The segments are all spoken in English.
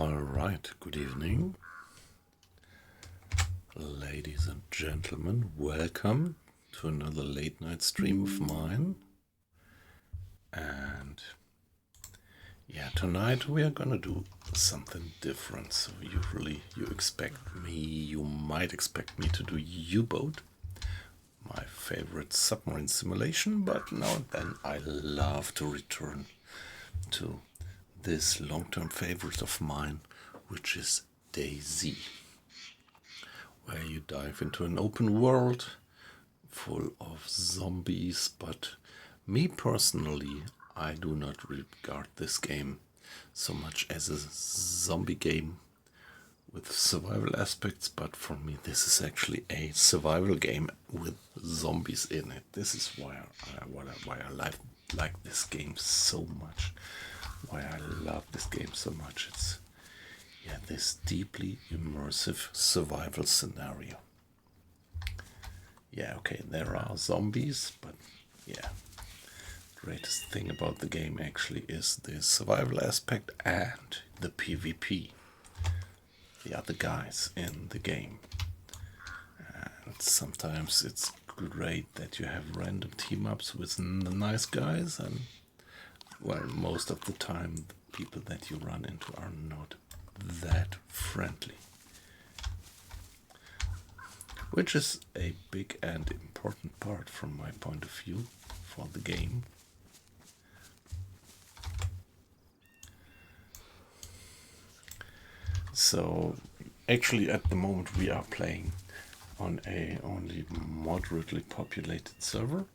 Alright, good evening, ladies and gentlemen. Welcome to another late night stream of mine. And yeah, tonight we are gonna do something different. So usually you might expect me to do U-Boat, my favorite submarine simulation, but now and then I love to return to this long-term favorite of mine, which is DayZ, where you dive into an open world full of zombies. But me personally, I do not regard this game so much as a zombie game with survival aspects, but for me this is actually a survival game with zombies in it. This is why I like this game so much, why I love this game so much. It's this deeply immersive survival scenario. Okay, there are zombies, but greatest thing about the game actually is the survival aspect and the PvP. The other guys in the game. And sometimes it's great that you have random team-ups with the nice guys, and well, most of the time the people that you run into are not that friendly, which is a big and important part from my point of view for the game. So actually at the moment we are playing on a only moderately populated server,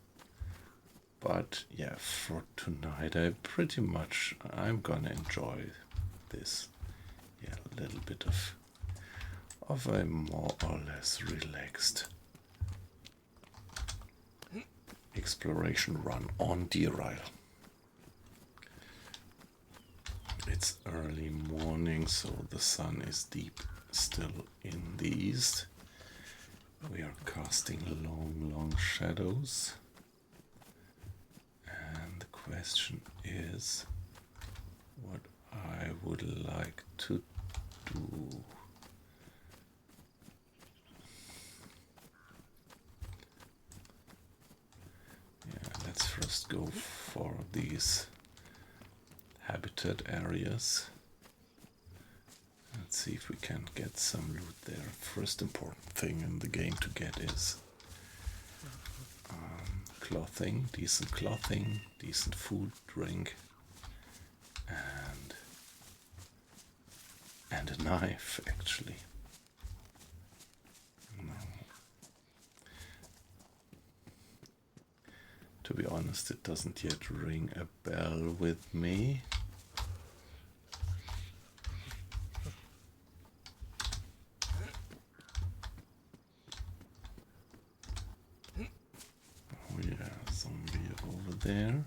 but for tonight I'm gonna enjoy this a little bit of a more or less relaxed exploration run on Deer Isle. It's early morning, so the sun is deep still in the east. We are casting long shadows, and the question is what I would like to do. Let's first go for these habitat areas. Let's see if we can get some loot there. First important thing in the game to get is clothing, decent food, drink, and a knife actually. No. To be honest, it doesn't yet ring a bell with me. Oh yeah, zombie over there.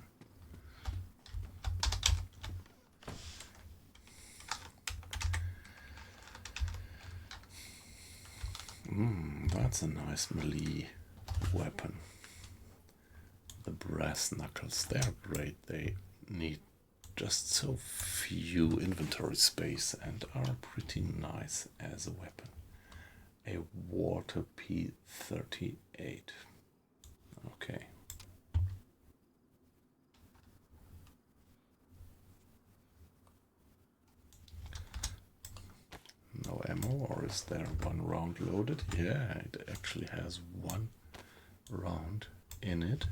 That's a nice melee weapon. The brass knuckles, they're great. They need just so few inventory space and are pretty nice as a weapon. A water P38. Okay. No ammo, or is there one round loaded? Yeah, it actually has one round in it.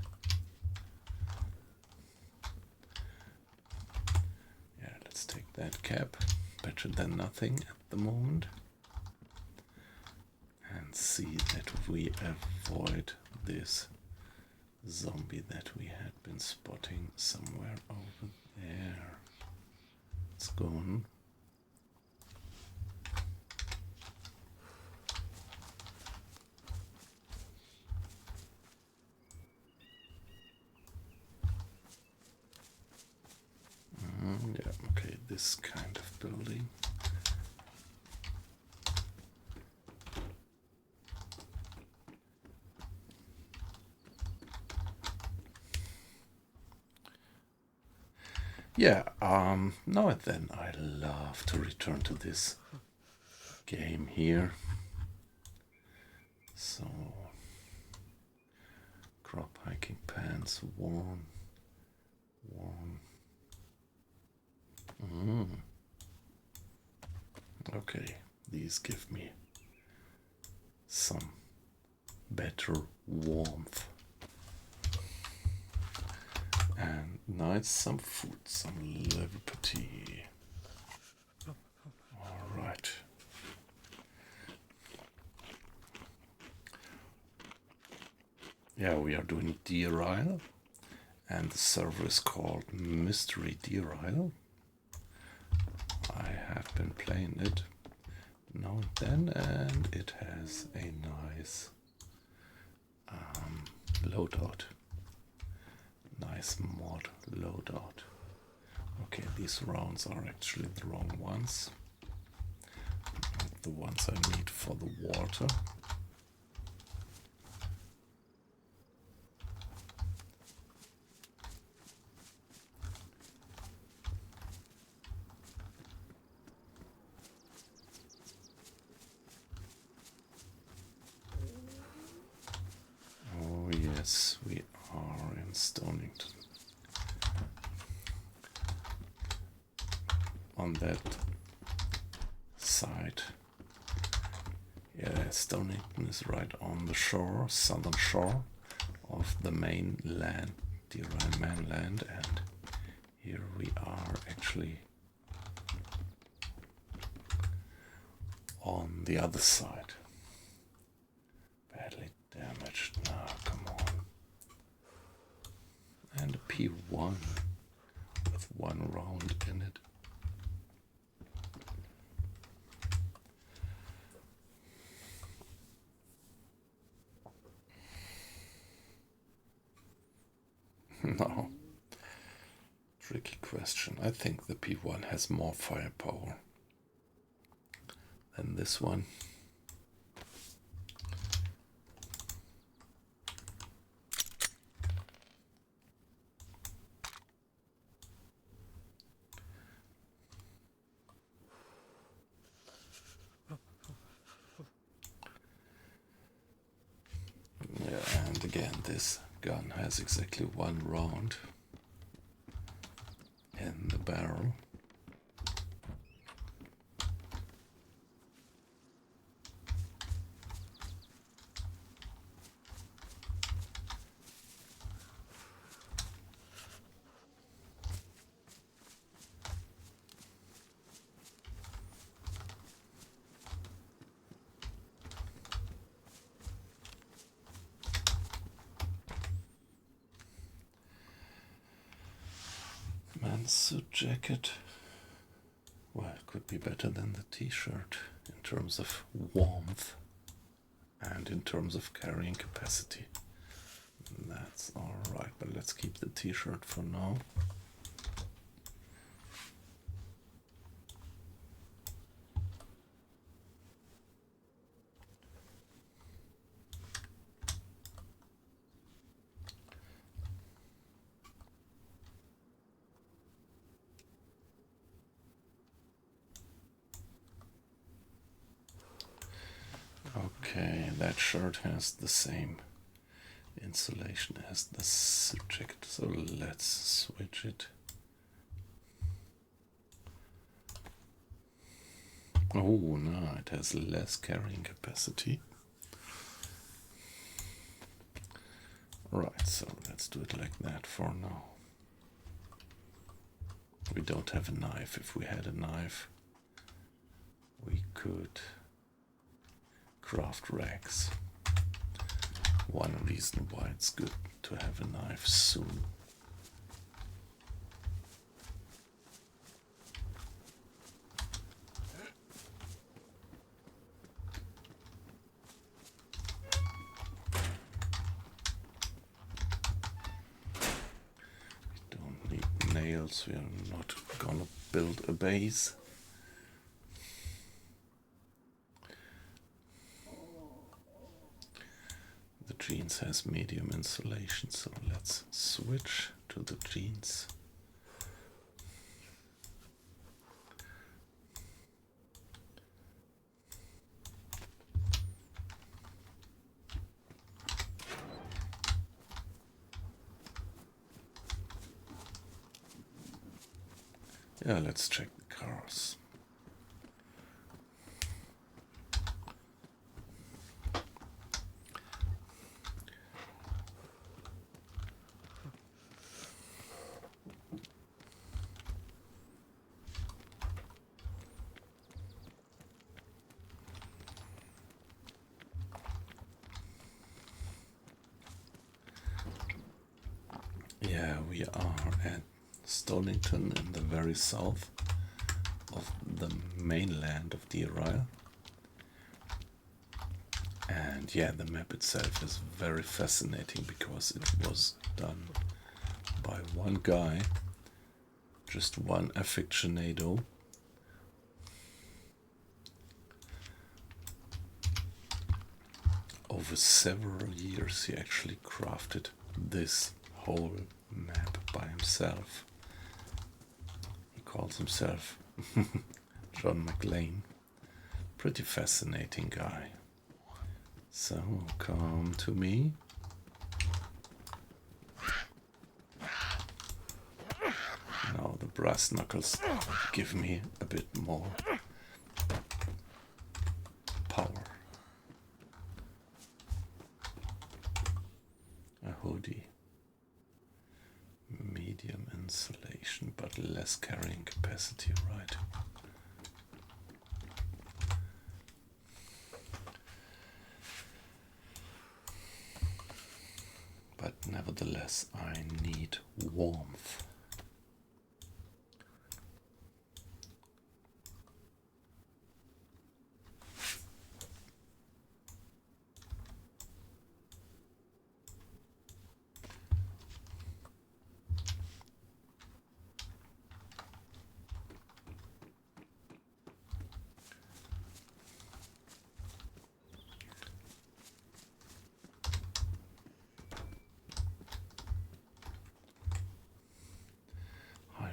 Let's take that cap. Better than nothing at the moment. And see that we avoid this zombie that we had been spotting somewhere over there. It's gone. Okay, this kind of building. Yeah, now and then I love to return to this game here. So, crop hiking pants, warm. Okay, these give me some better warmth. And now it's some food, some liver patty. All right. Yeah, we are doing Deer Isle, and the server is called Mystery Deer Isle. I have been playing it now and then, and it has a nice loadout. Nice mod loadout. Okay, these rounds are actually the wrong ones. Not the ones I need for the water. Oh yes, we are in Stonington. On that side. Yeah, Stonington is right on the shore, southern shore of the mainland, the Rhine mainland, and here we are actually on the other side. Badly damaged. Now, come on. And a P1 with one round in it. No. Tricky question. I think the P1 has more firepower than this one. Yeah, and again, this gun has exactly one round in the barrel. Man's suit jacket. Well, it could be better than the t-shirt in terms of warmth and in terms of carrying capacity. That's alright, but let's keep the t-shirt for now. Okay, that shirt has the same insulation as the suit jacket, so let's switch it. Oh no, it has less carrying capacity. Right, so let's do it like that for now. We don't have a knife. If we had a knife, we could craft rags. One reason why it's good to have a knife soon. We don't need nails, we are not gonna build a base. The jeans has medium insulation, so let's switch to the jeans. Yeah, let's check the cars. Yeah, we are at Stonington in the very south of the mainland of DayZ. And yeah, the map itself is very fascinating because it was done by one guy, just one aficionado. Over several years he actually crafted this whole map by himself. He calls himself John McLean. Pretty fascinating guy. So come to me. Now the brass knuckles give me a bit more power. A hoodie. Medium insulation but less carrying capacity, right? But nevertheless, I need warmth.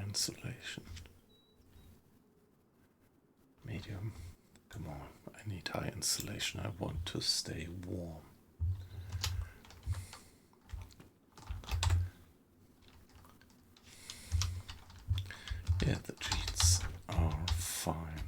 Insulation. Medium. Come on, I need high insulation. I want to stay warm. Yeah, the jeans are fine.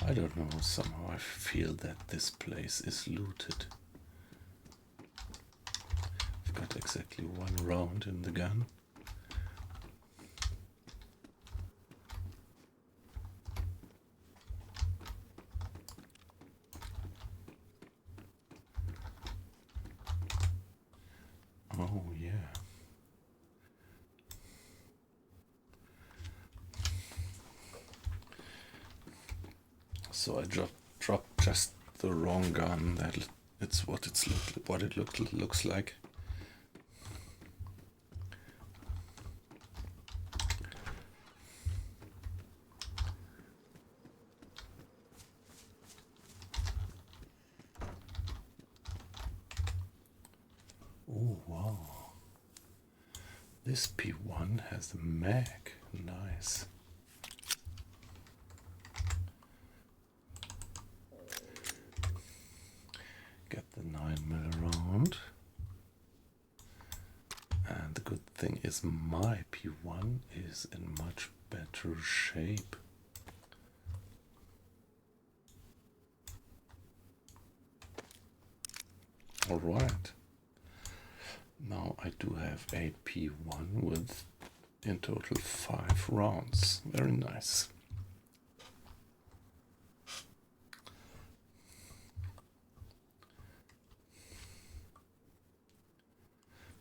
I don't know, somehow I feel that this place is looted. I've got exactly one round in the gun. Oh yeah. So I dropped just the wrong gun. It's what it looks like. Oh wow! This P1 has the mag. Nice. Get the 9mm round. And the good thing is my P1 is in much better shape. Alright. Now I do have a P1 with in total 5 rounds. Very nice.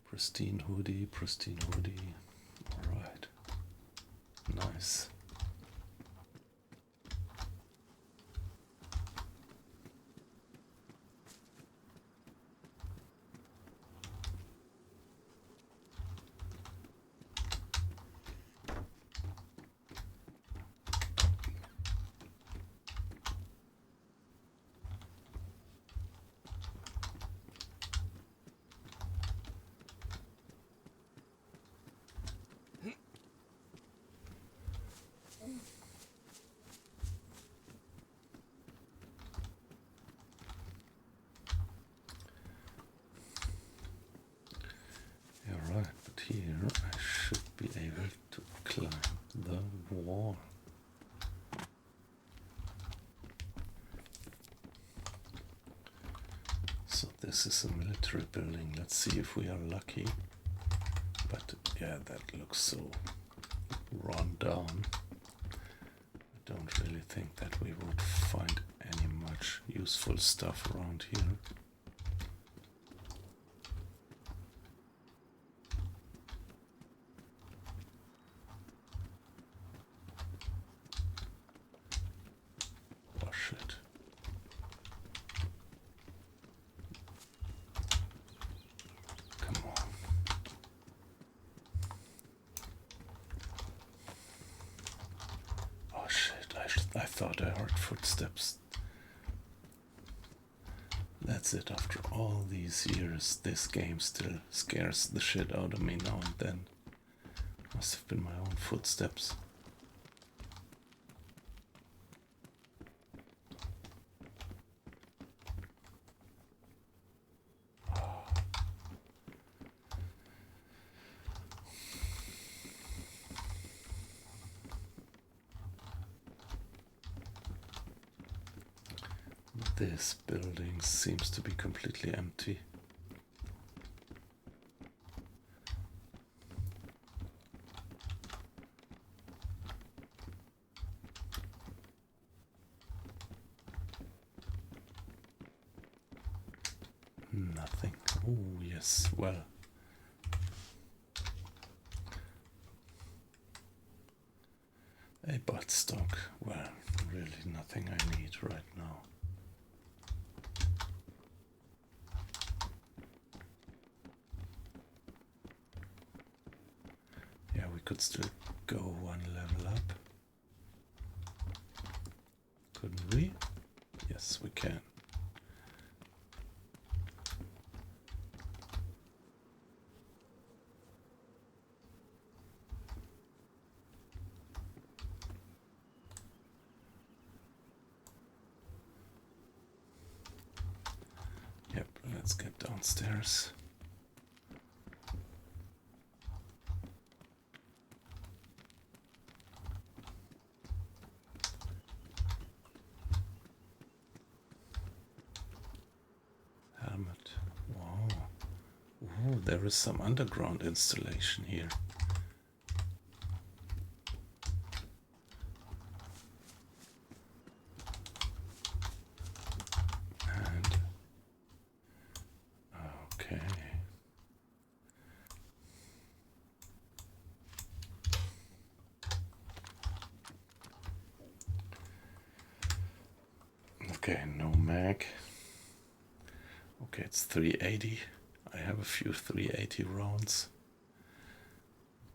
Pristine hoodie, pristine hoodie. Alright. Nice. climb the wall. So this is a military building. Let's see if we are lucky. But yeah, that looks so run down. I don't really think that we would find any much useful stuff around here. Oh shit. Come on. Oh shit, I thought I heard footsteps. That's it, after all these years, this game still scares the shit out of me now and then. Must have been my own footsteps. This building seems to be completely empty. Nothing. Oh, yes, well. A buttstock. Well, really nothing I need right now. Yeah, we could still go one level up. Couldn't we? Yes, we can. Yep, let's get downstairs. Helmet. Wow. Ooh, there is some underground installation here. And okay. Okay, no mag. Okay, it's 380. I have a few 380 rounds.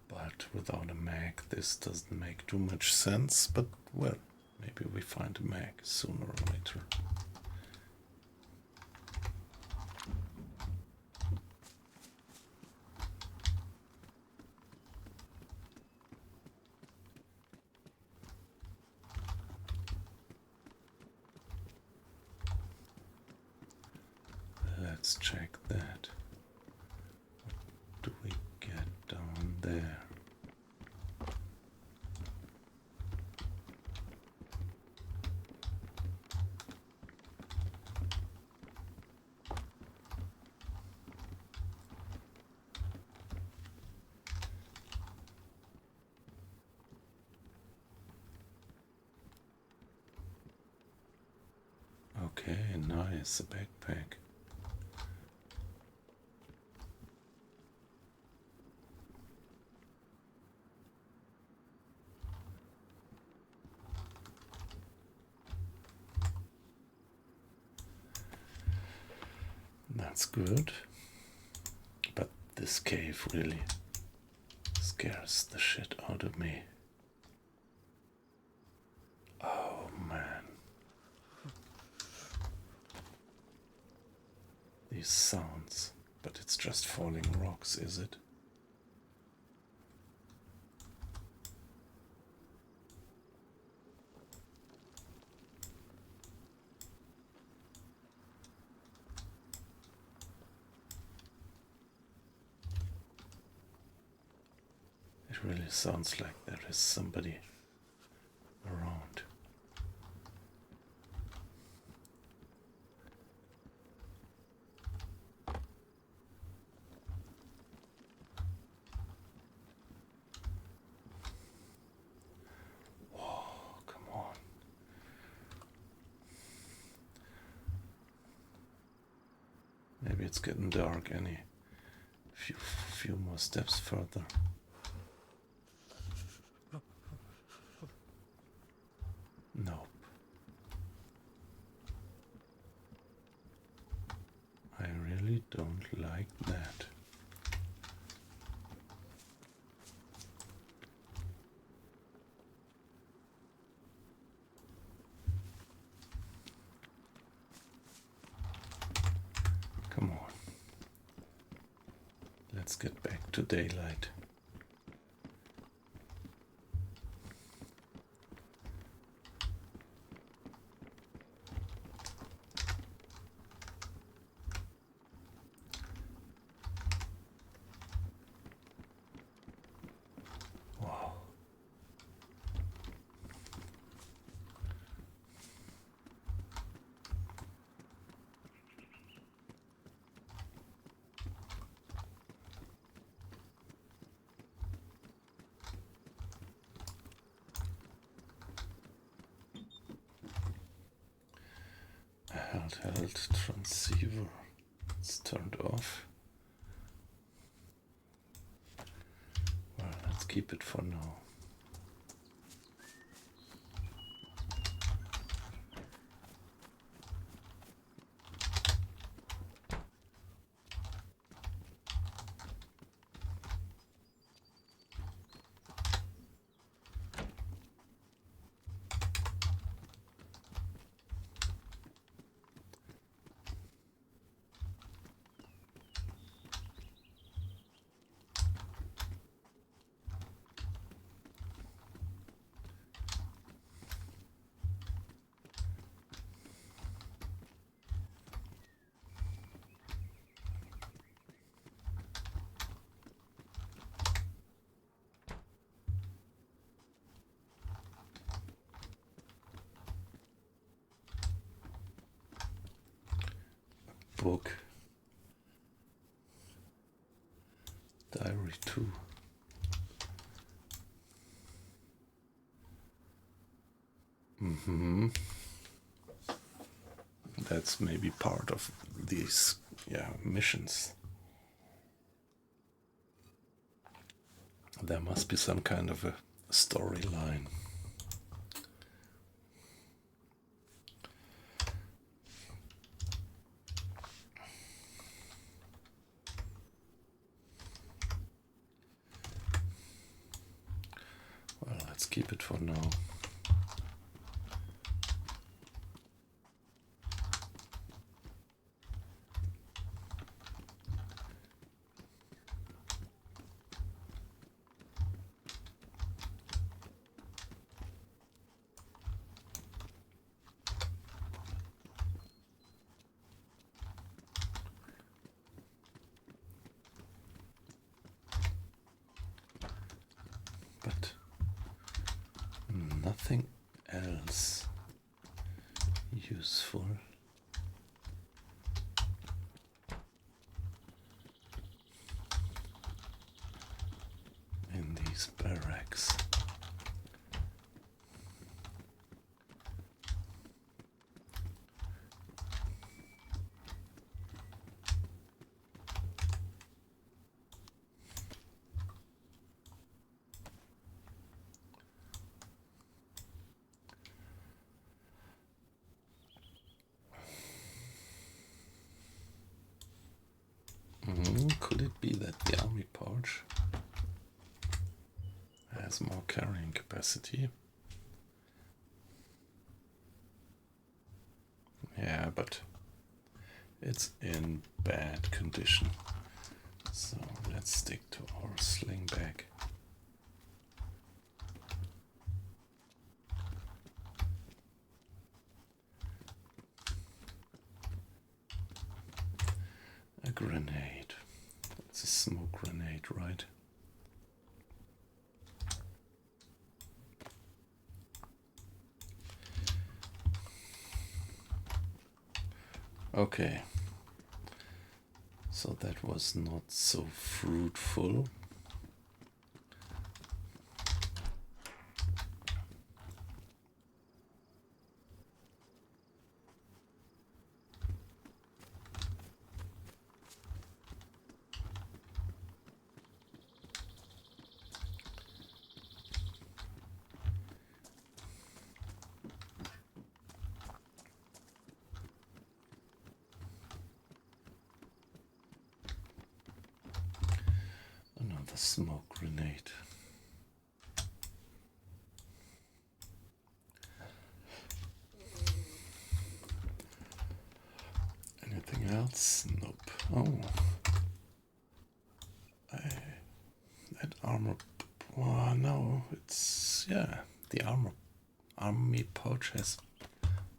But without a mag, this doesn't make too much sense. But, well, maybe we find a mag sooner or later. Let's check that. What do we get down there? Okay, nice, a backpack. That's good. But this cave really scares the shit out of me. Oh man. These sounds. But it's just falling rocks, is it? It really sounds like there is somebody around. Whoa, come on. Maybe it's getting dark any few more steps further. Nope. I really don't like that. Come on. Let's get back to daylight. Wow. Handheld transceiver. It's turned off. Well, let's keep it for now. Book. Diary 2. That's maybe part of these missions. There must be some kind of a storyline. Well, let's keep it for now. But nothing else useful. In these barracks. Could it be that the army pouch has more carrying capacity? Yeah, but it's in bad condition. So let's stick to our sling bag. A grenade. It's a smoke grenade, right? Okay. So that was not so fruitful. Another smoke grenade. Anything else? Nope. Oh. That armor. Well, no, it's. Yeah. The army pouch has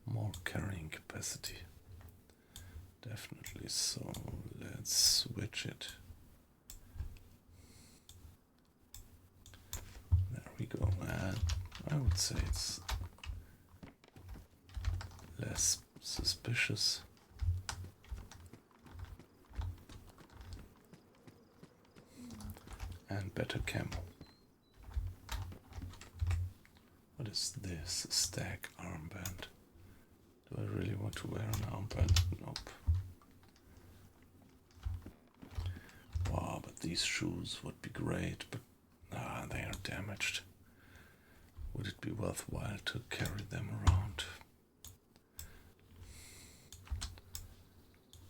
more carrying capacity. Definitely. So let's switch it. There we go. And I would say it's less suspicious. And better camo. What is this? A stag armband. Do I really want to wear an armband? Nope. Wow, but these shoes would be great, but they are damaged. Would it be worthwhile to carry them around?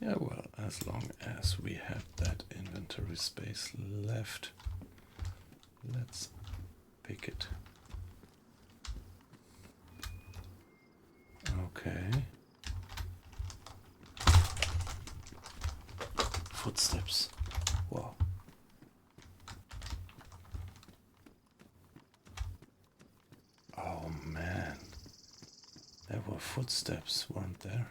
Yeah, well, as long as we have that inventory space left, let's pick it. Okay. Footsteps. Wow. Oh man. There were footsteps, weren't there?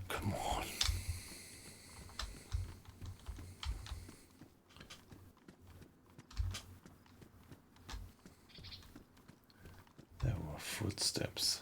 Come on. There were footsteps.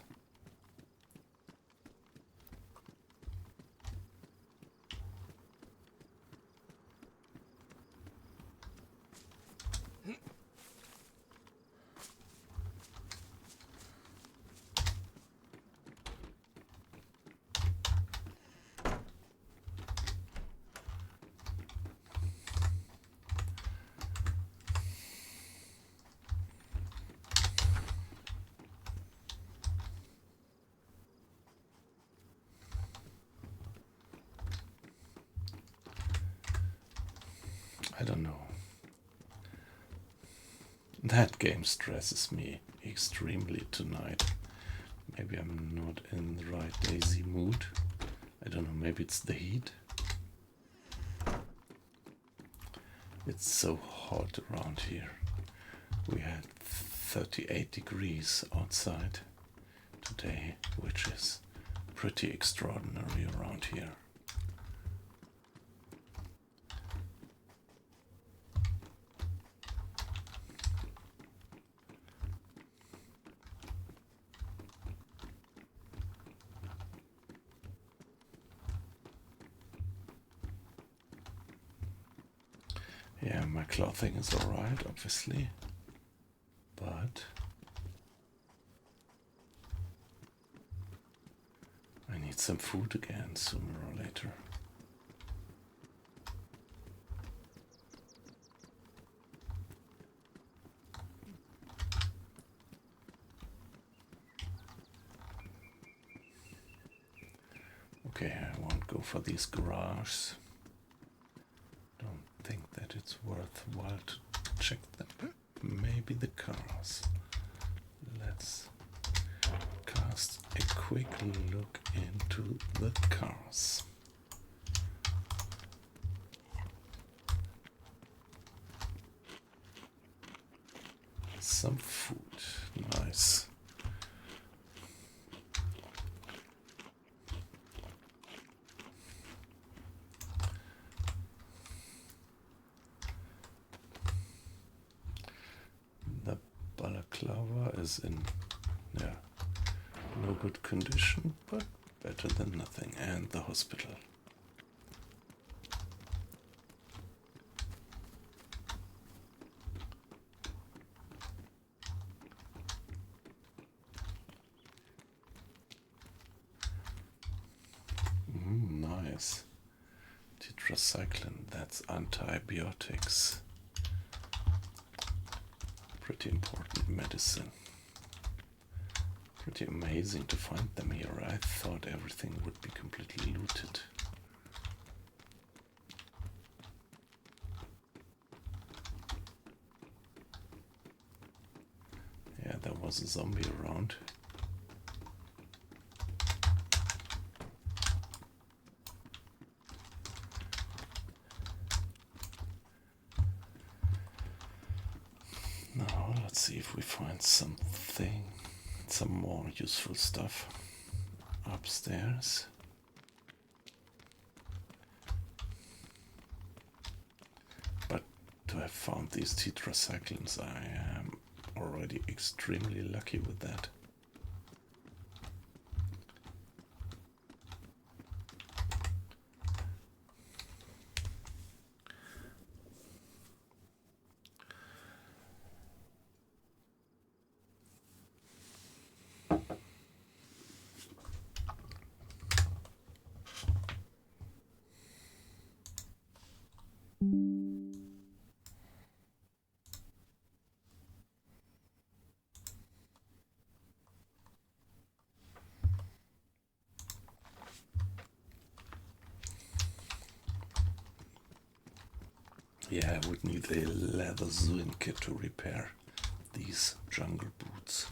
I don't know. That game stresses me extremely tonight. Maybe I'm not in the right DayZ mood. I don't know, maybe it's the heat. It's so hot around here. We had 38 degrees outside today, which is pretty extraordinary around here. Yeah, my clothing is alright, obviously, but I need some food again sooner or later. Okay, I won't go for these garages. Don't think that it's worthwhile to check them. Maybe the cars. Let's cast a quick look into the cars. Some food. Nice. Clava is in no good condition, but better than nothing. And the hospital. Nice. Tetracycline, that's antibiotics. Pretty important medicine. Pretty amazing to find them here. I thought everything would be completely looted. Yeah, there was a zombie around. Now, let's see if we find something, some more useful stuff upstairs. But to have found these tetracyclines, I am already extremely lucky with that. Yeah, I would need a leather Zuin kit to repair these jungle boots.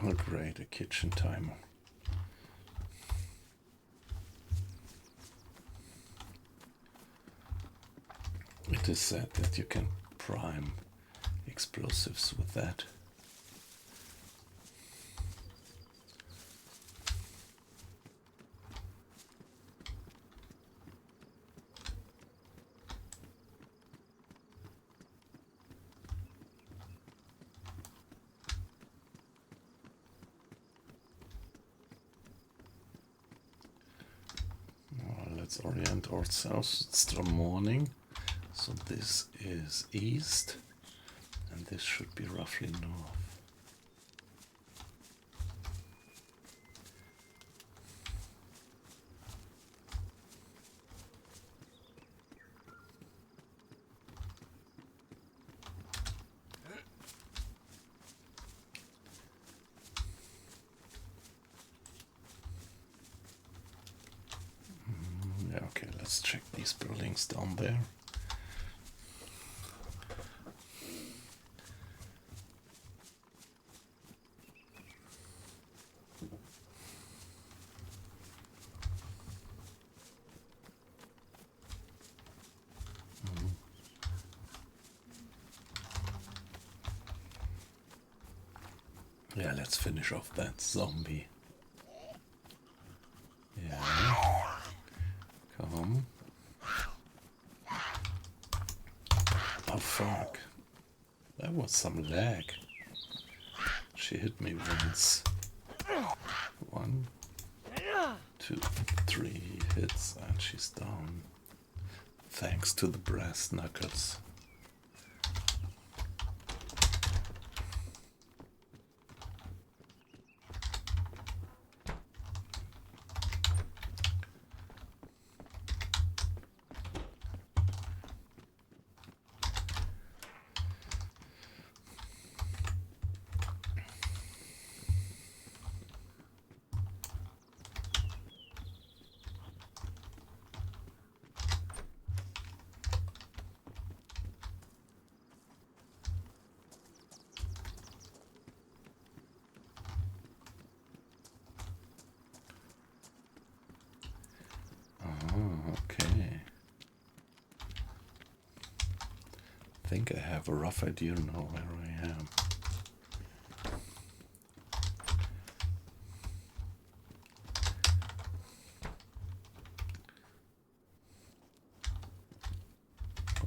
Oh great, a kitchen timer. It is said that you can prime explosives with that. Let's orient ourselves. It's still morning, so this is east, and this should be roughly north. Okay, let's check these buildings down there. Yeah, let's finish off that zombie. Yeah. Come. Oh fuck. That was some lag. She hit me once. 1, 2, 3 hits and she's down. Thanks to the brass knuckles. Okay. I think I have a rough idea now where I am.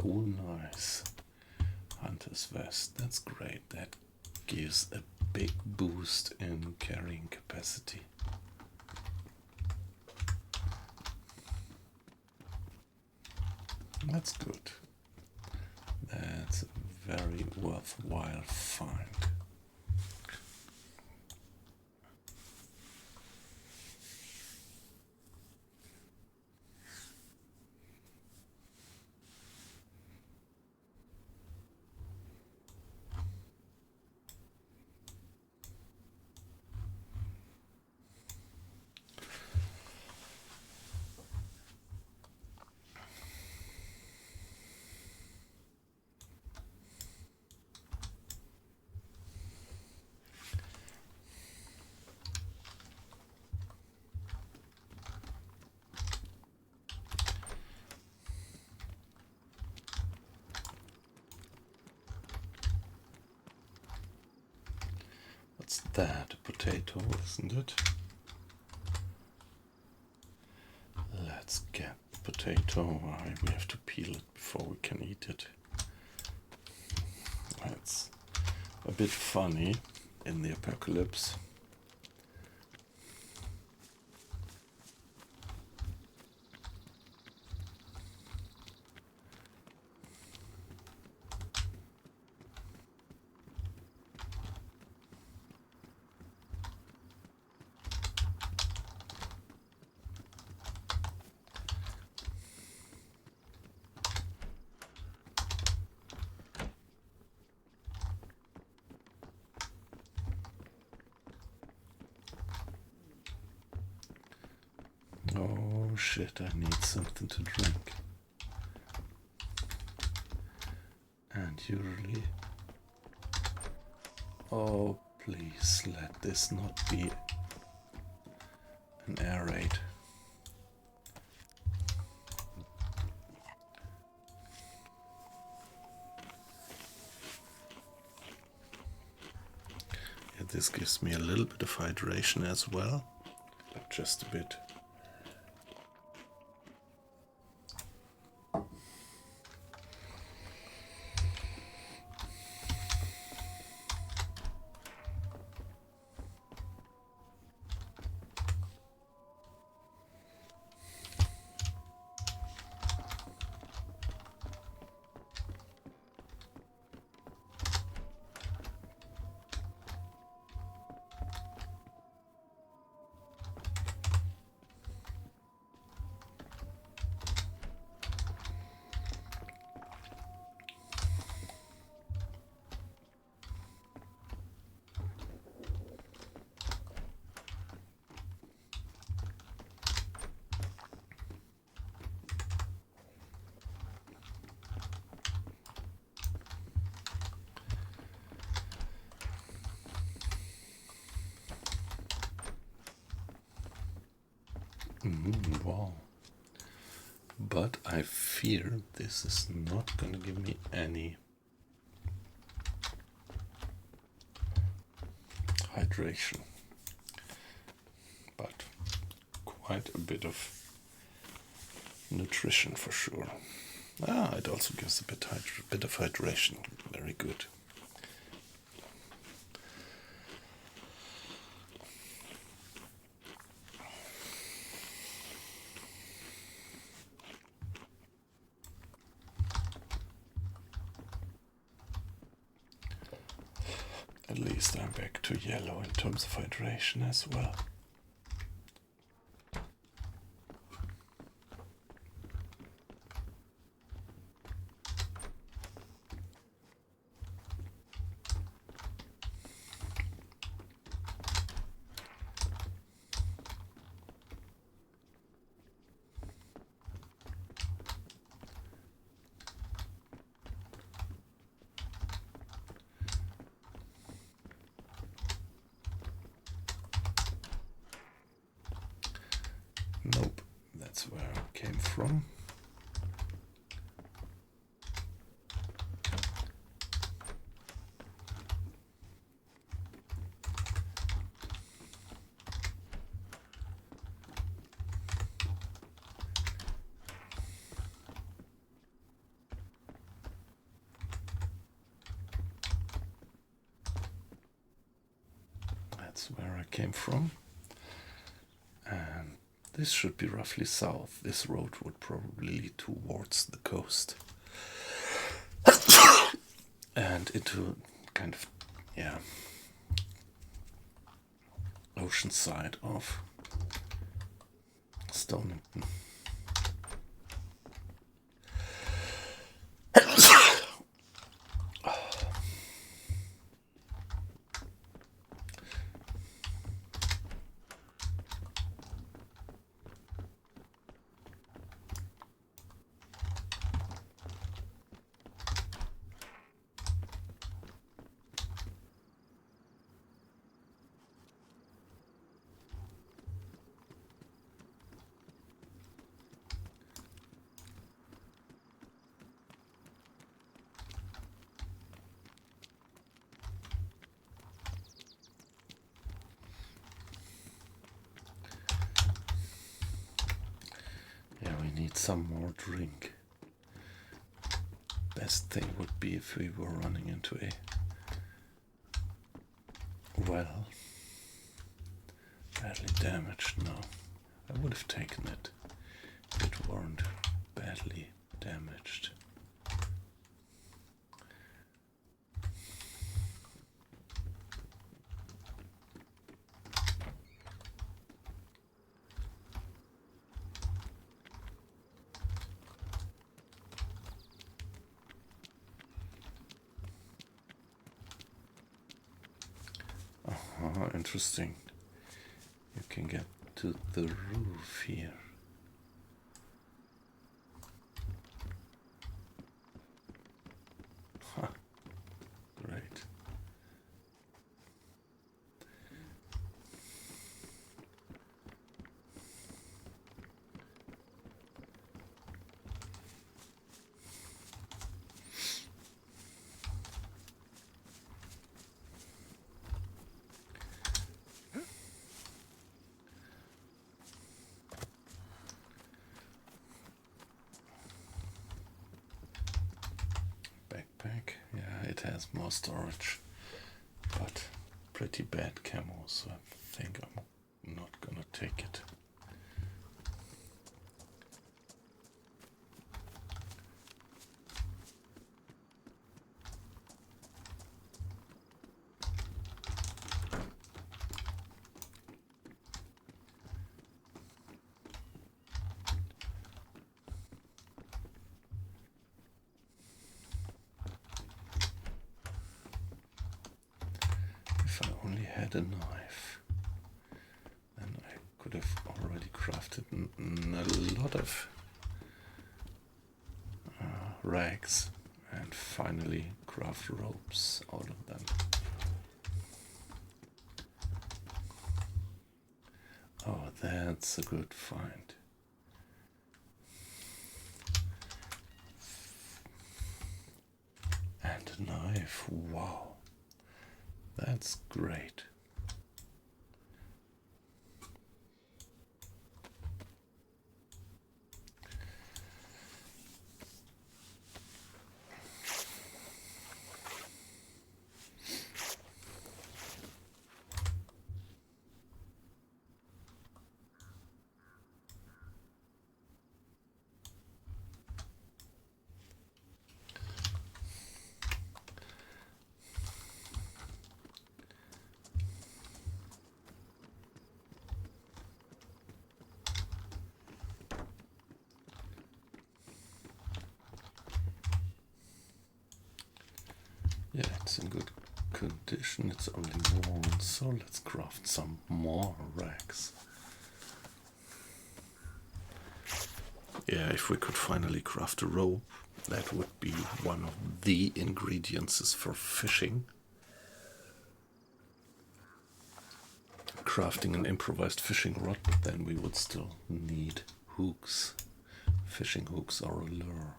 Oh, nice. Hunter's vest. That's great. That gives a big boost in carrying capacity. That's good. That's a very worthwhile find. What's that? A potato, isn't it? Let's get the potato. We have to peel it before we can eat it. That's a bit funny in the apocalypse. Oh shit, I need something to drink. And usually... Oh, please let this not be an air raid. Yeah, this gives me a little bit of hydration as well, but just a bit. Wow. But I fear this is not gonna give me any hydration, but quite a bit of nutrition for sure. It also gives a bit of hydration. Very good. At least I'm back to yellow in terms of hydration as well. Nope, that That's where I came from. That's where I came from. And this should be roughly south. This road would probably lead towards the coast. And into kind of, yeah, ocean side of Stonington. Need some more drink. Best thing would be if we were running into a well, badly damaged. No, I would have taken it if it weren't badly damaged. Interesting. You can get to the roof here. Huh. Great. Yeah, it has more storage, but pretty bad camo, so I think I'm not gonna take it. If I only had a knife, then I could have already crafted a lot of rags and finally craft ropes out of them. Oh, that's a good find. And a knife, wow. That's great. Yeah, it's in good condition. It's only worn, so let's craft some more rags. Yeah, if we could finally craft a rope, that would be one of the ingredients for fishing. Crafting an improvised fishing rod, but then we would still need hooks, fishing hooks or a lure.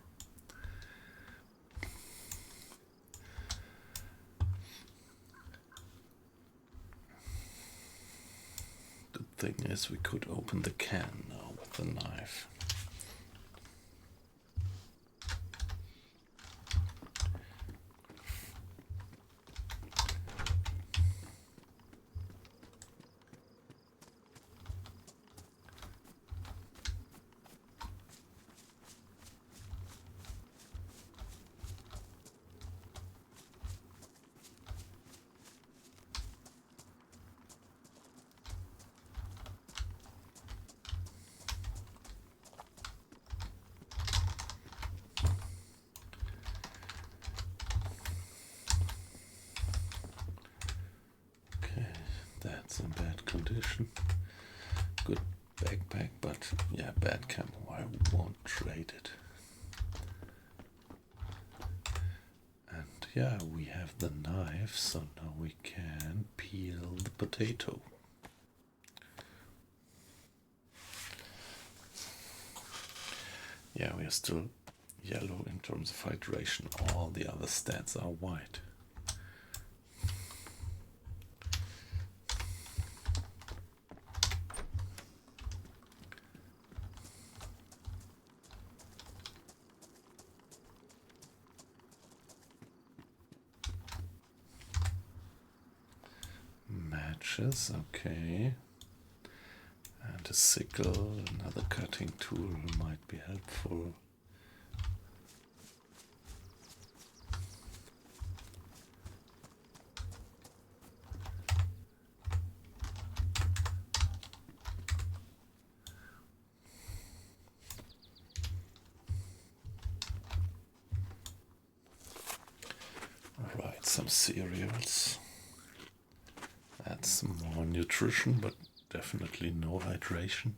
The thing is, we could open the can now with the knife. That's in bad condition. Good backpack, but yeah, bad camo. I won't trade it. And yeah, we have the knife, so now we can peel the potato. Yeah, we are still yellow in terms of hydration. All the other stats are white. Matches, okay. And a sickle, another cutting tool might be helpful. Alright, some cereals. Add some more nutrition, but definitely no hydration.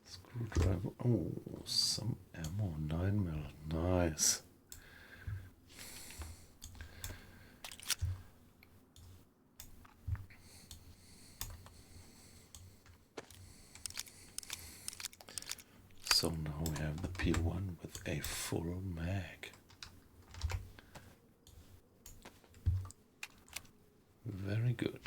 Screwdriver. Oh, some ammo. 9mm. Nice. So now we have the P1 with a full mag. Very good.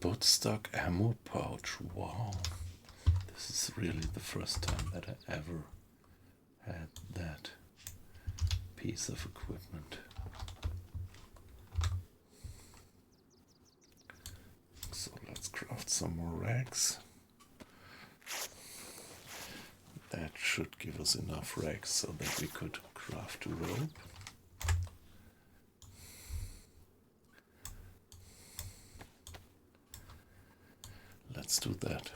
Both stock ammo pouch. Wow. This is really the first time that I ever had that piece of equipment. So let's craft some more racks. That should give us enough racks so that we could craft a rope. Let's do that.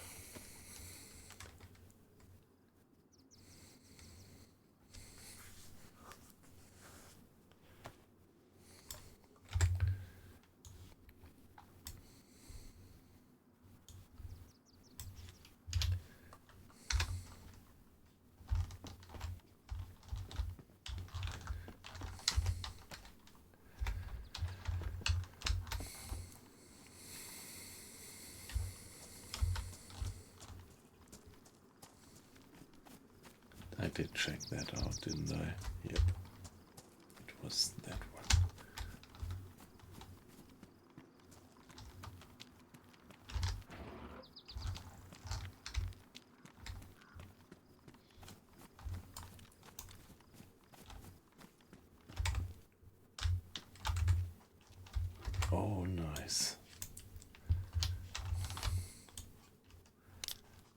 I did check that out, didn't I? Yep. It was that one. Oh, nice.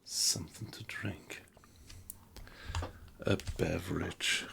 Something to drink. A beverage.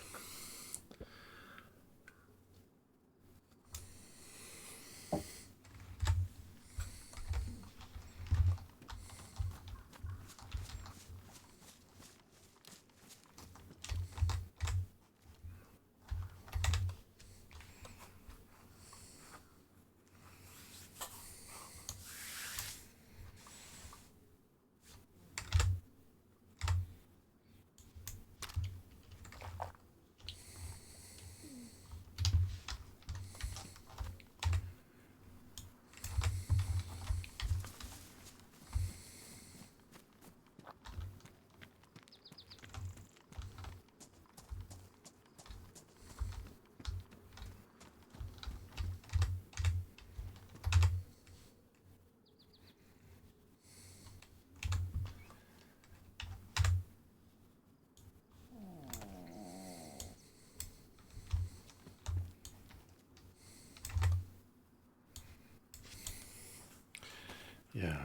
Yeah,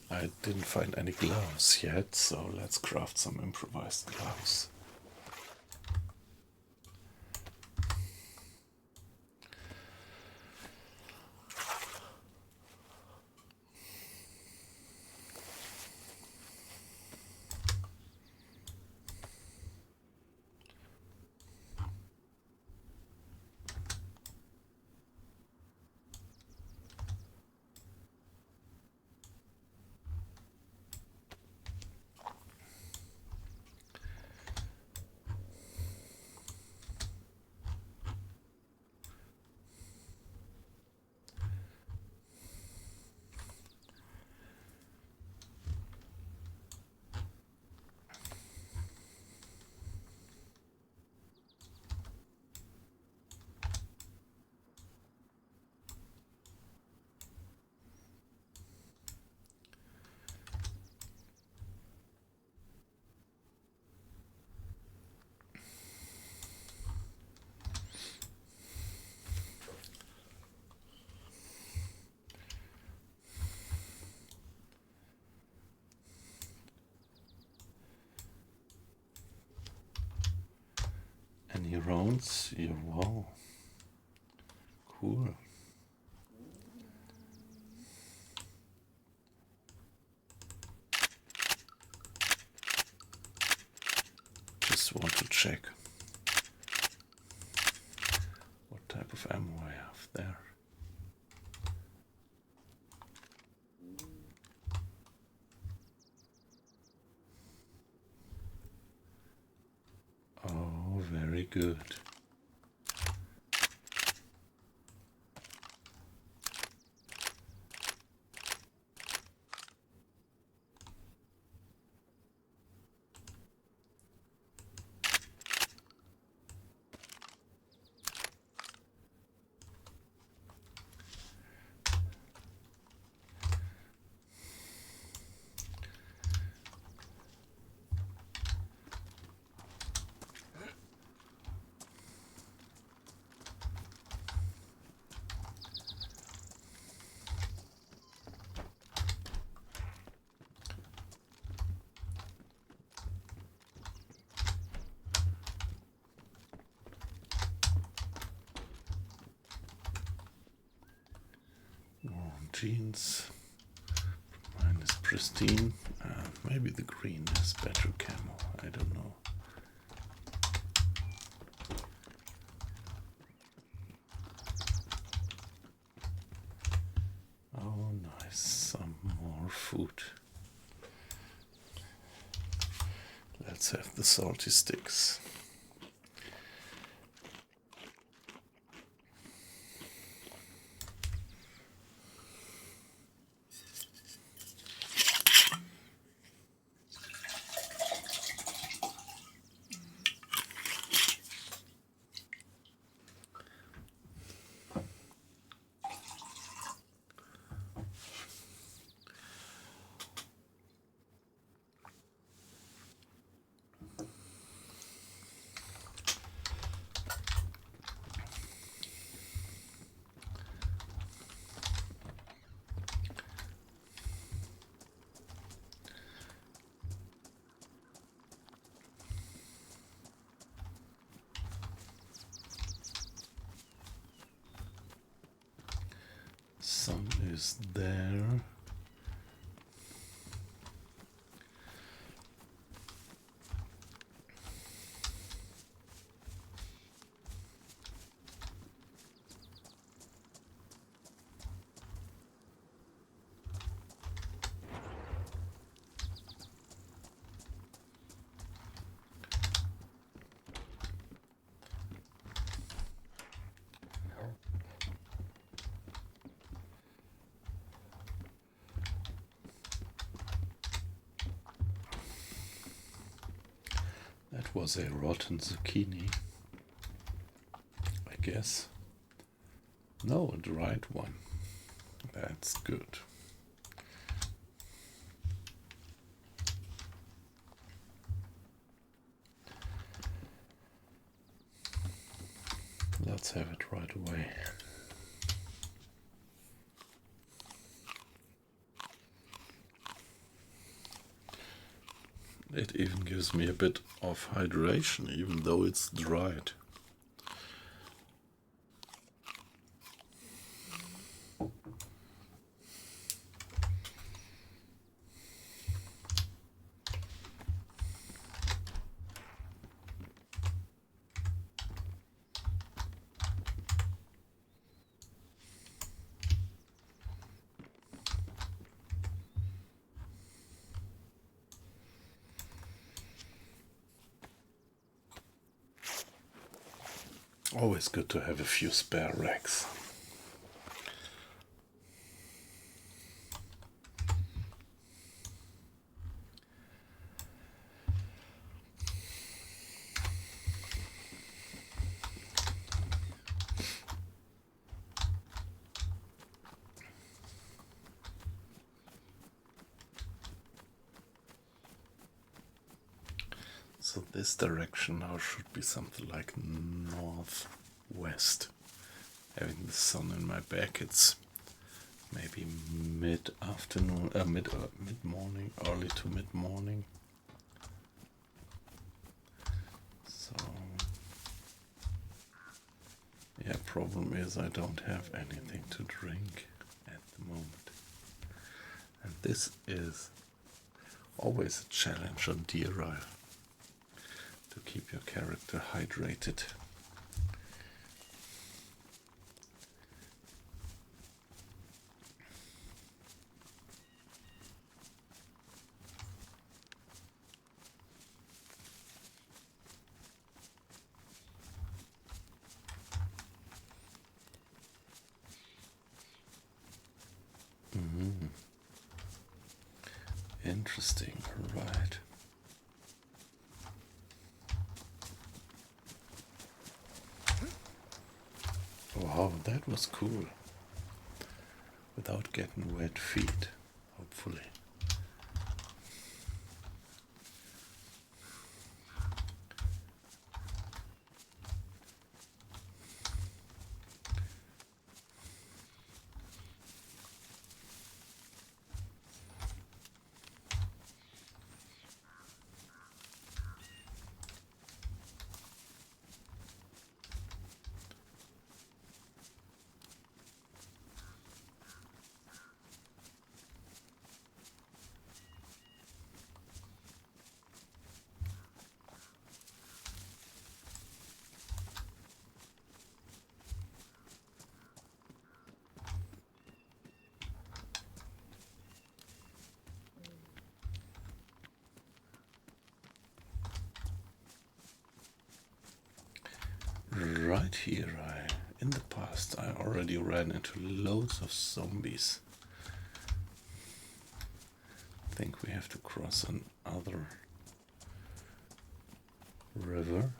I didn't find any gloves yet, so let's craft some improvised gloves. Any rounds? Yeah, wow. Cool. Just want to check what type of ammo I have there. Oh, very good. Jeans. Mine is pristine. Maybe the green is better camo. I don't know. Oh, nice. Some more food. Let's have the salty sticks. Some is there. That was a rotten zucchini, I guess. No, a dried one. That's good. Let's have it right away. It even gives me a bit of hydration, even though it's dried. Always good to have a few spare racks. So this direction now should be something like northwest. Having the sun in my back, it's maybe mid-afternoon, mid-morning, early to mid-morning. So, yeah, problem is I don't have anything to drink at the moment. And this is always a challenge on DRI, to keep your character hydrated. Interesting, right. Wow, that was cool. Without getting wet feet, hopefully. Right here, in the past, I already ran into loads of zombies. I think we have to cross another river.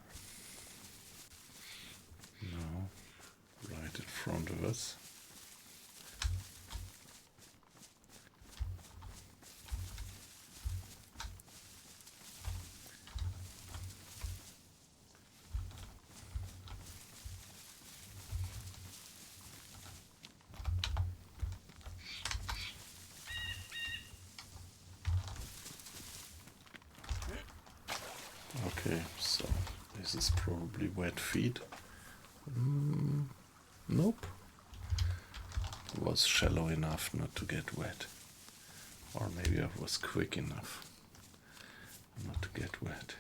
No, right in front of us. Okay, so this is probably wet feet. Nope. It was shallow enough not to get wet. Or maybe I was quick enough not to get wet.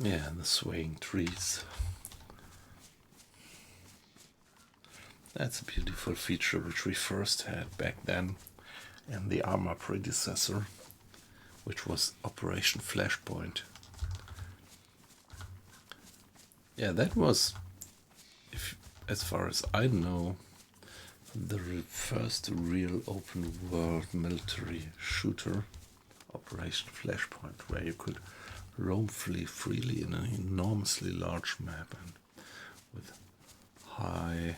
Yeah, and the swaying trees. That's a beautiful feature which we first had back then in the Arma predecessor, which was Operation Flashpoint. Yeah, that was as far as I know, the first real open world military shooter, Operation Flashpoint, where you could roam freely in an enormously large map and with high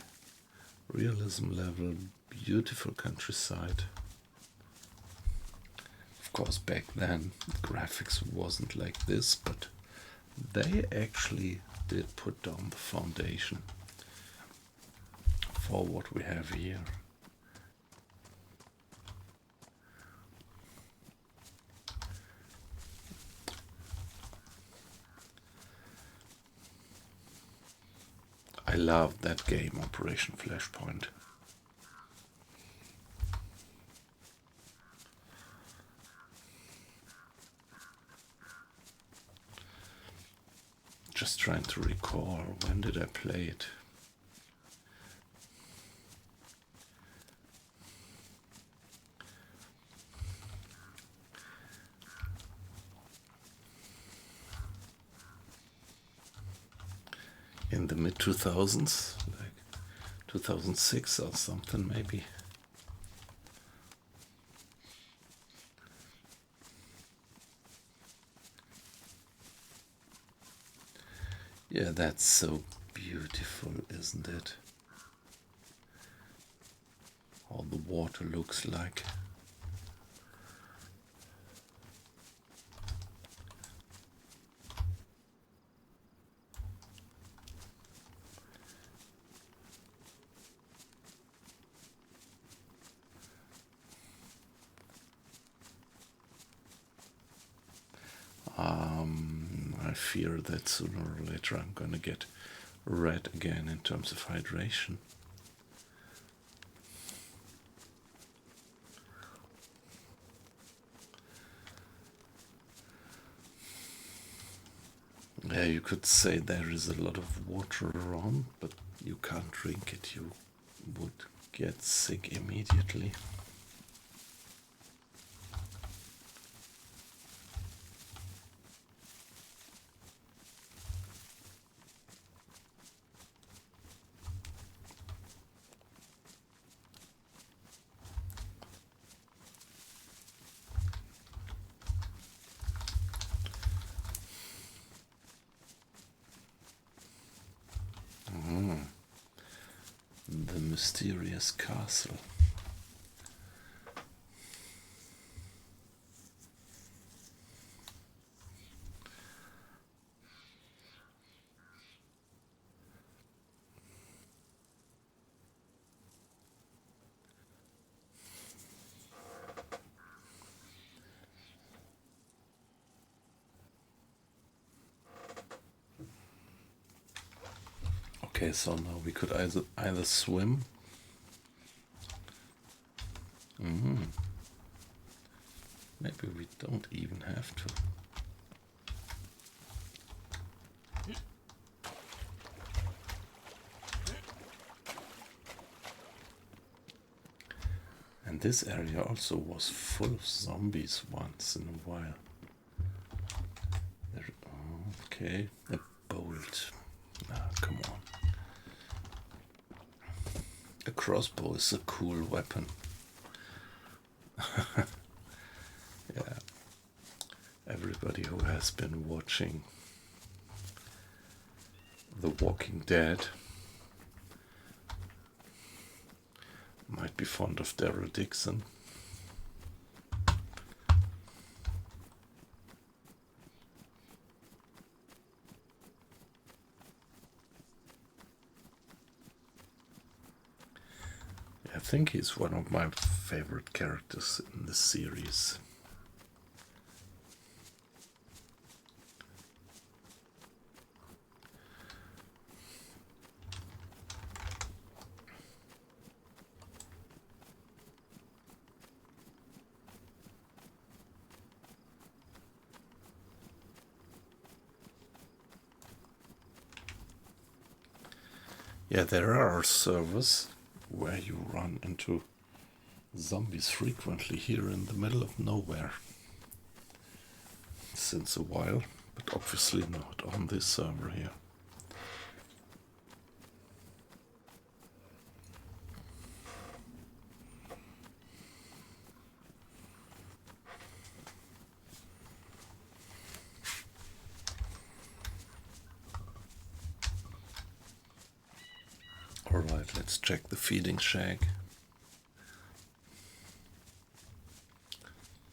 realism level, beautiful countryside. Of course, back then graphics wasn't like this, but they actually did put down the foundation for what we have here. I love that game, Operation Flashpoint. Just trying to recall, when did I play it? In the mid-2000s, like 2006 or something maybe. Yeah, that's so beautiful, isn't it? How the water looks like. I fear that sooner or later I'm gonna get red again in terms of hydration. Yeah, you could say there is a lot of water around, but you can't drink it. You would get sick immediately. The mysterious castle. Okay, so now we could either swim. Maybe we don't even have to. And this area also was full of zombies once in a while. There, okay, a bolt. Come on. A crossbow is a cool weapon. Yeah. Everybody who has been watching The Walking Dead might be fond of Daryl Dixon. I think he's one of my favorite characters in the series. Yeah, there are servers where you run into zombies frequently here in the middle of nowhere since a while, but obviously not on this server here. Alright, let's check the feeding shack.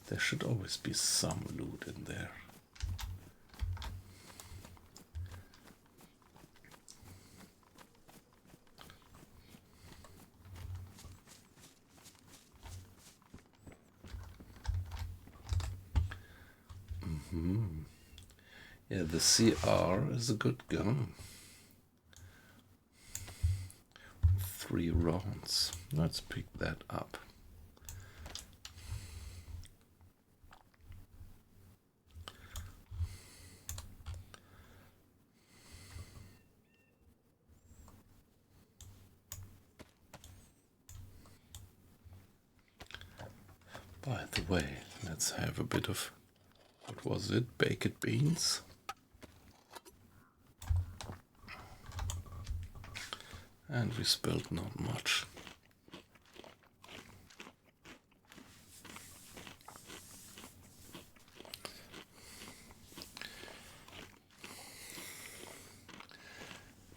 There should always be some loot in there. Yeah, the CR is a good gun. 3 rounds. Let's pick that up. By the way, let's have a bit of, what was it, baked beans? And we spilled not much.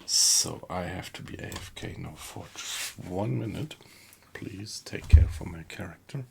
So I have to be AFK now for just 1 minute. Please take care for my character.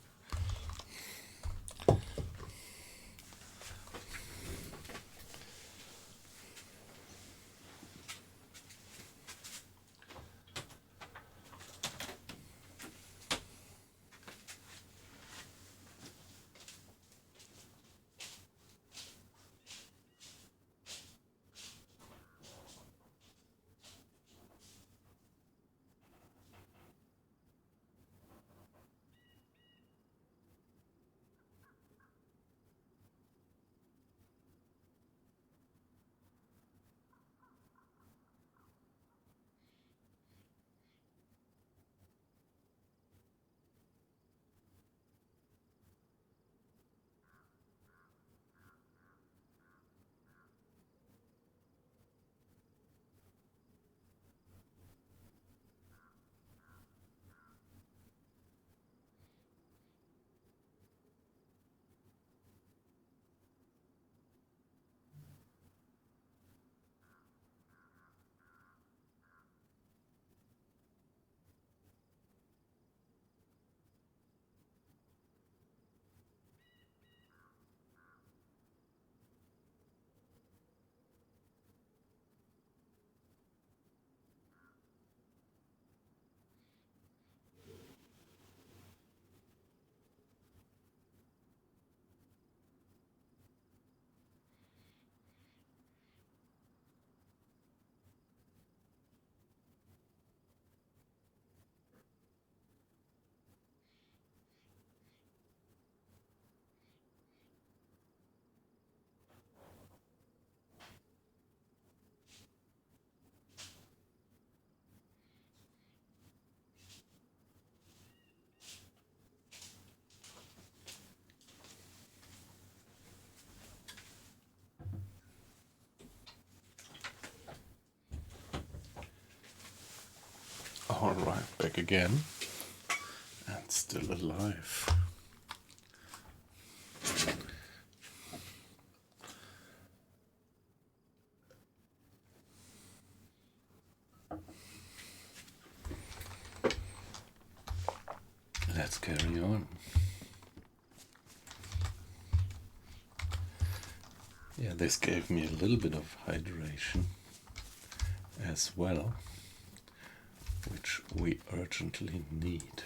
Alright, back again. And still alive. Let's carry on. Yeah, this gave me a little bit of hydration as well, which we urgently need.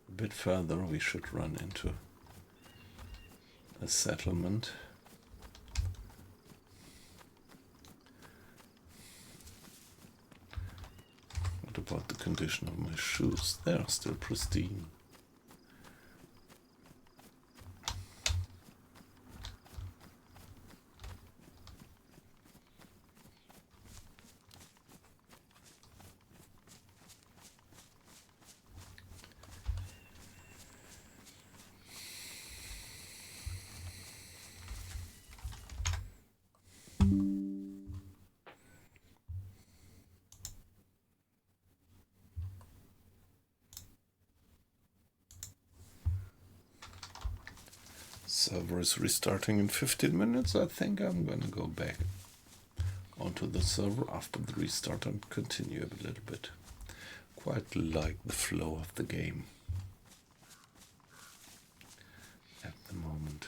A bit further we should run into a settlement. What about the condition of my shoes? They are still pristine. Server is restarting in 15 minutes. I think I'm gonna go back onto the server after the restart and continue a little bit. quite like the flow of the game at the moment.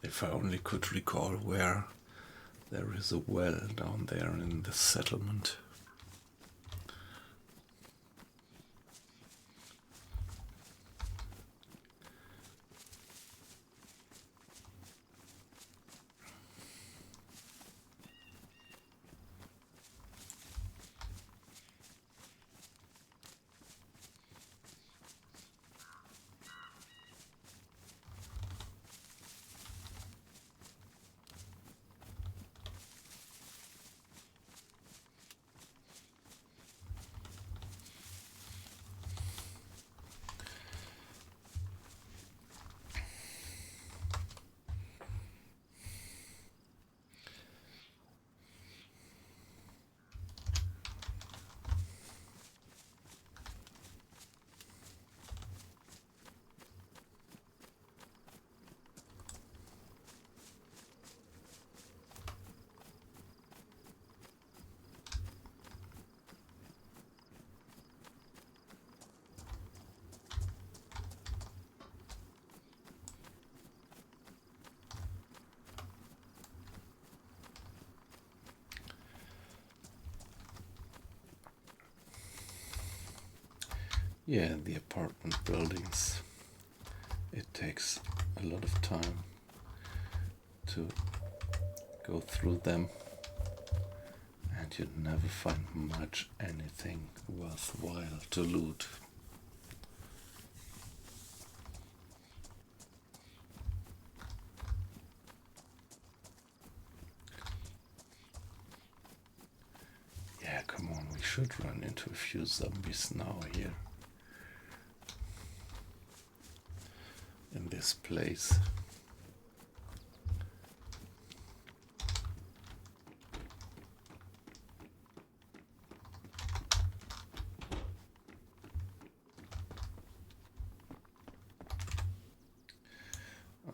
If I only could recall where there is a well down there in the settlement. Yeah, the apartment buildings. It takes a lot of time to go through them, and you never find much anything worthwhile to loot. Yeah, come on, we should run into a few zombies now here. In this place.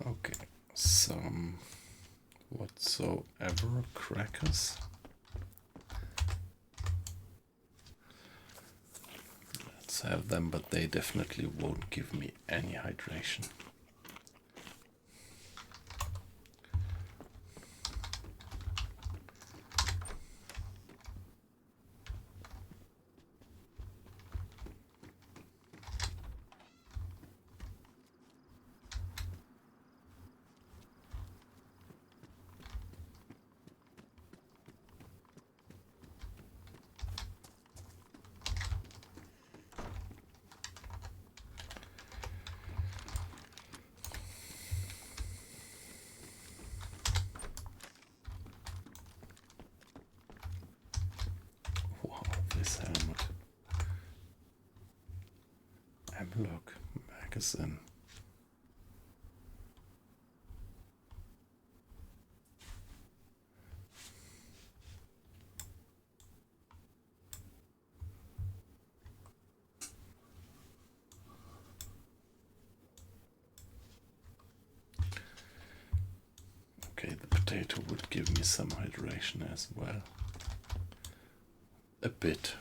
Okay, some whatsoever crackers. Let's have them, but they definitely won't give me any hydration. This helmet. Look, magazine. Okay, the potato would give me some hydration as well. A bit.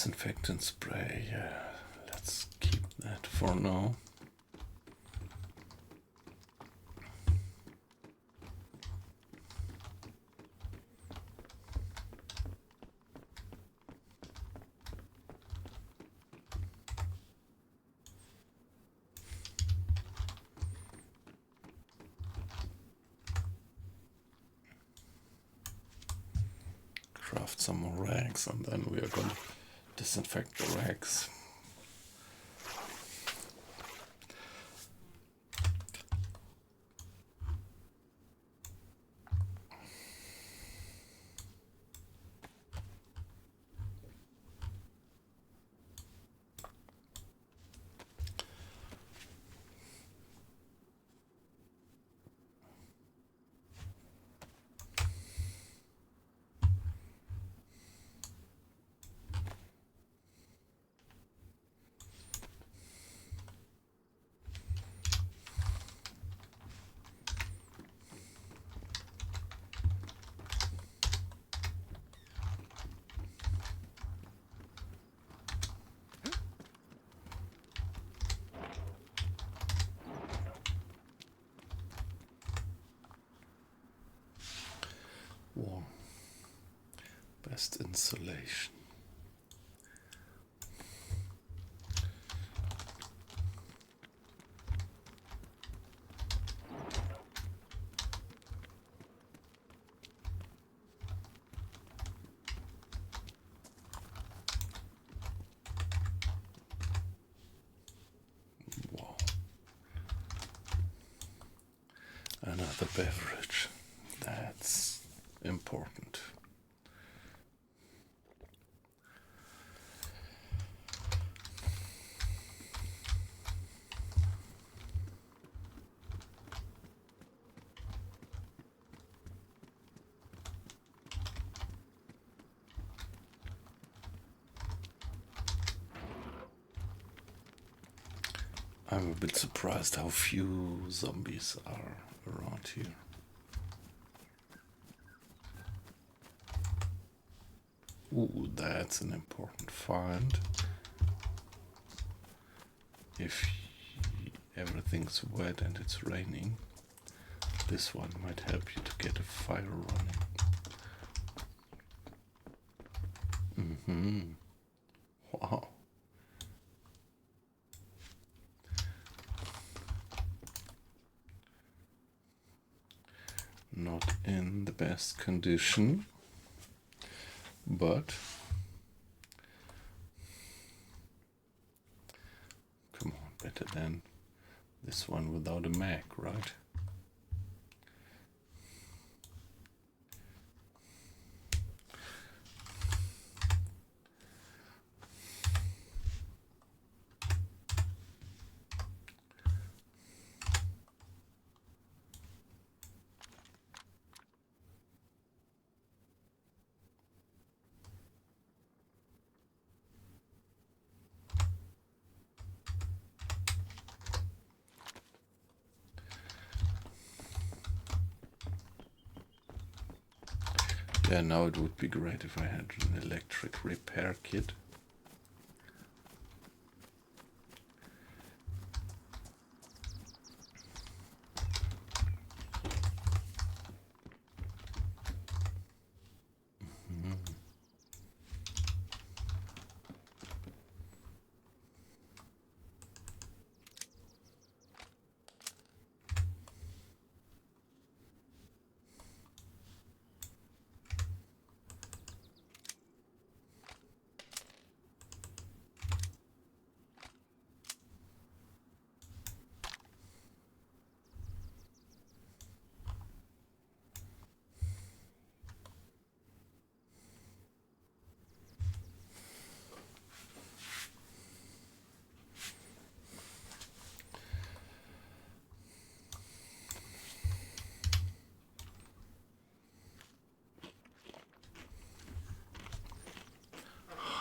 disinfectant spray. Yeah, let's keep that for now. Craft some more rags, and then we are going to disinfect the rags. Warm. Best insulation. Wow. Another beverage. That's important. I'm a bit surprised how few zombies are around here. Ooh, that's an important find. If everything's wet and it's raining, this one might help you to get a fire running. Wow. Not in the best condition, but come on, better than this one without a mag, right? Yeah, now it would be great if I had an electric repair kit.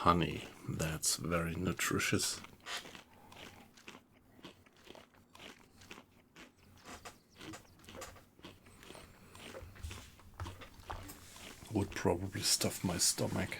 Honey, that's very nutritious. Would probably stuff my stomach.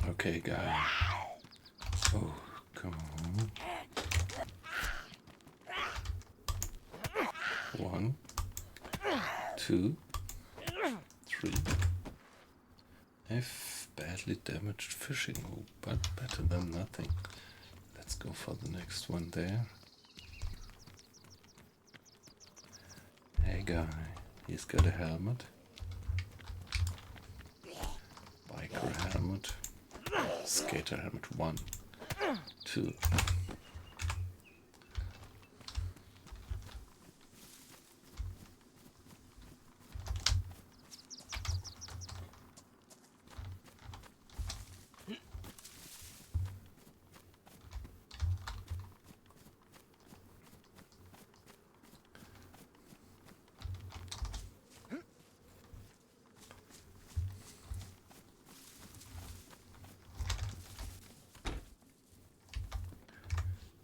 Okay, guy. Oh, come on. 1, 2, 3. I've badly damaged fishing hook, but better than nothing. Let's go for the next one there. Hey guy, he's got a helmet. Biker helmet. Skater helmet. 1, 2.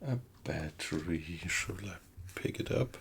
A battery. Should I pick it up?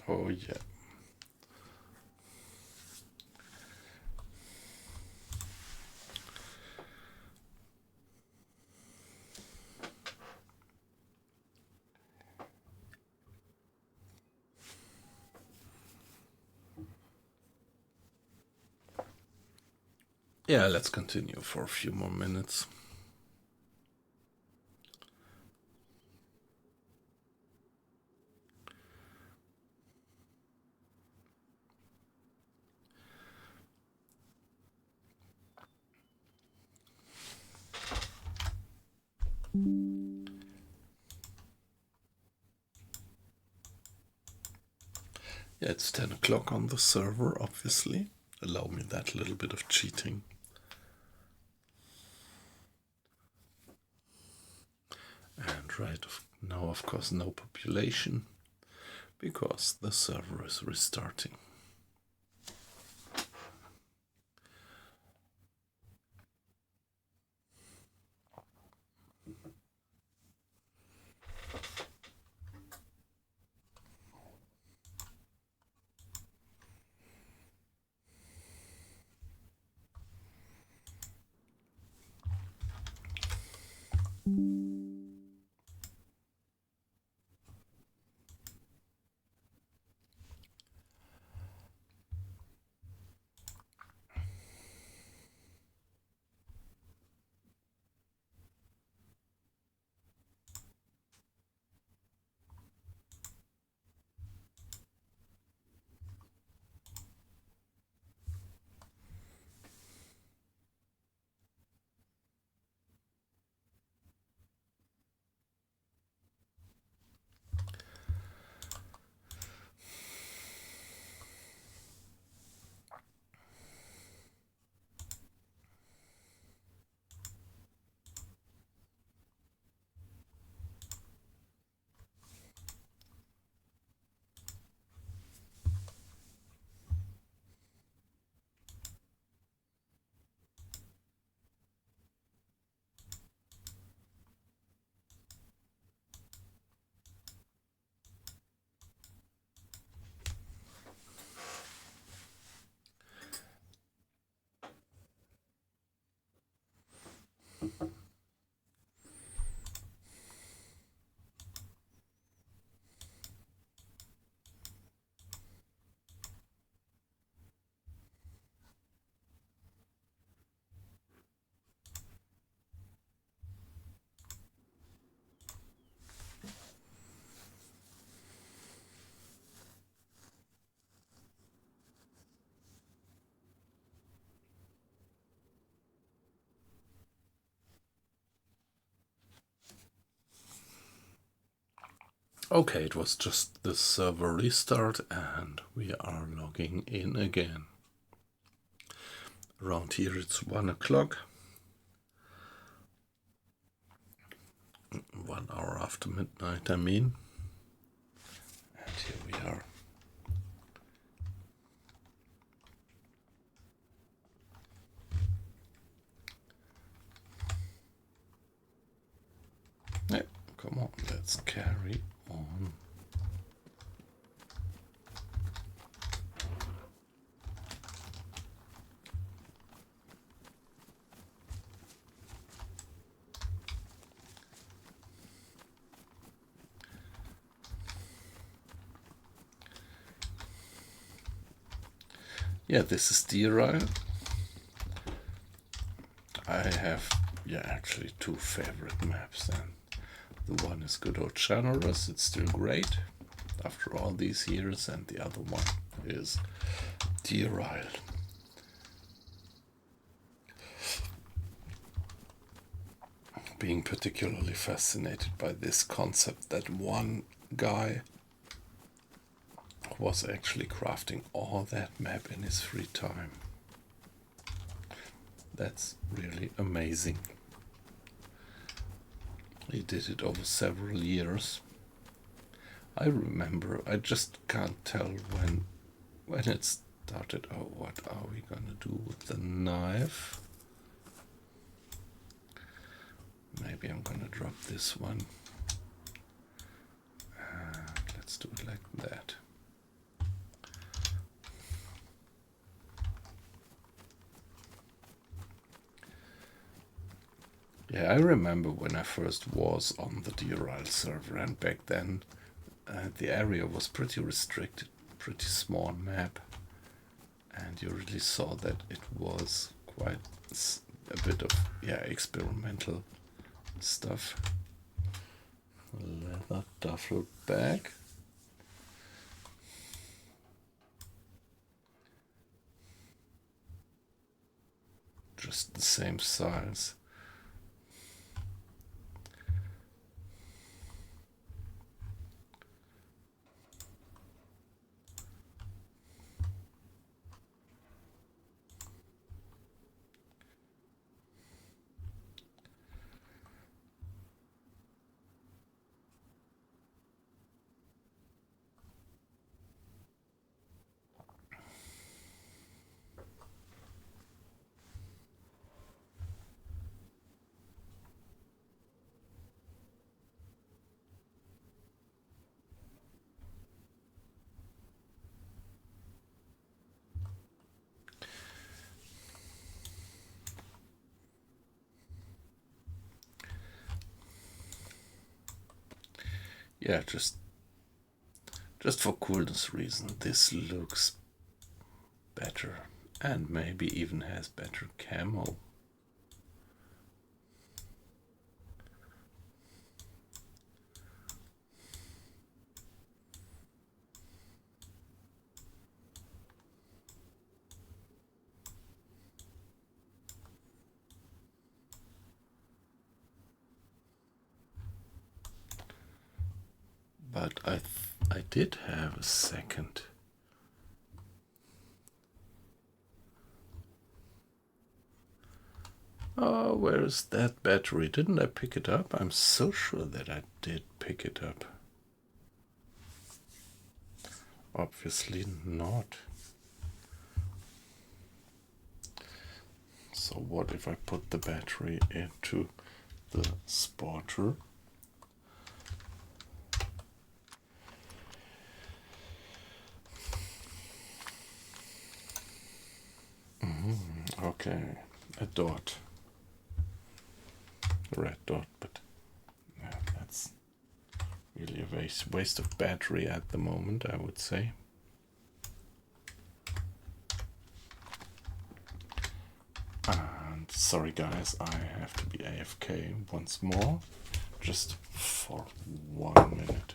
Oh yeah. Yeah, let's continue for a few more minutes. Yeah, it's 10 o'clock on the server, obviously. Allow me that little bit of cheating. And right now, of course, no population, because the server is restarting. Okay, it was just the server restart and we are logging in again. Around here it's 1 o'clock. 1 hour after midnight, I mean. And here we are. Yeah, come on, let's carry on. Yeah, this is DayZ. I have, actually 2 favorite maps, and the one is good old Generous, it's still great after all these years, and the other one is DayZ. Being particularly fascinated by this concept that one guy was actually crafting all that map in his free time. That's really amazing. He did it over several years. I remember, I just can't tell when it started. Oh, what are we gonna do with the knife? Maybe I'm gonna drop this one. Let's do it like that. Yeah, I remember when I first was on the DayZ server, and back then the area was pretty restricted, pretty small map, and you really saw that it was quite a bit of experimental stuff. Leather duffel bag. Just the same size. Yeah, just for coolness reason, this looks better and maybe even has better camo. But I did have a second. Oh, where is that battery? Didn't I pick it up? I'm so sure that I did pick it up. Obviously not. So what if I put the battery into the spotter? Okay, a dot. A red dot, but that's really a waste of battery at the moment, I would say. And sorry guys, I have to be AFK once more, just for 1 minute.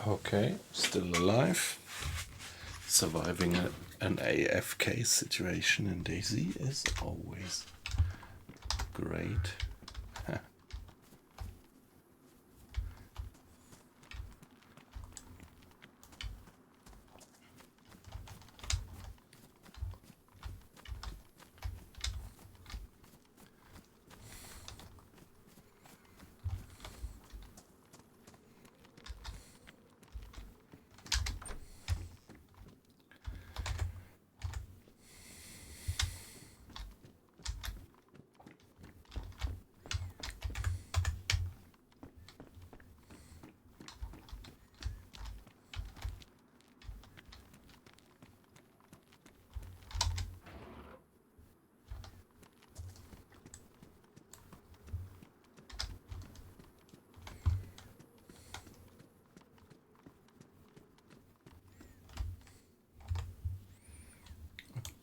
Okay, still alive. Surviving an AFK situation in DayZ is always great.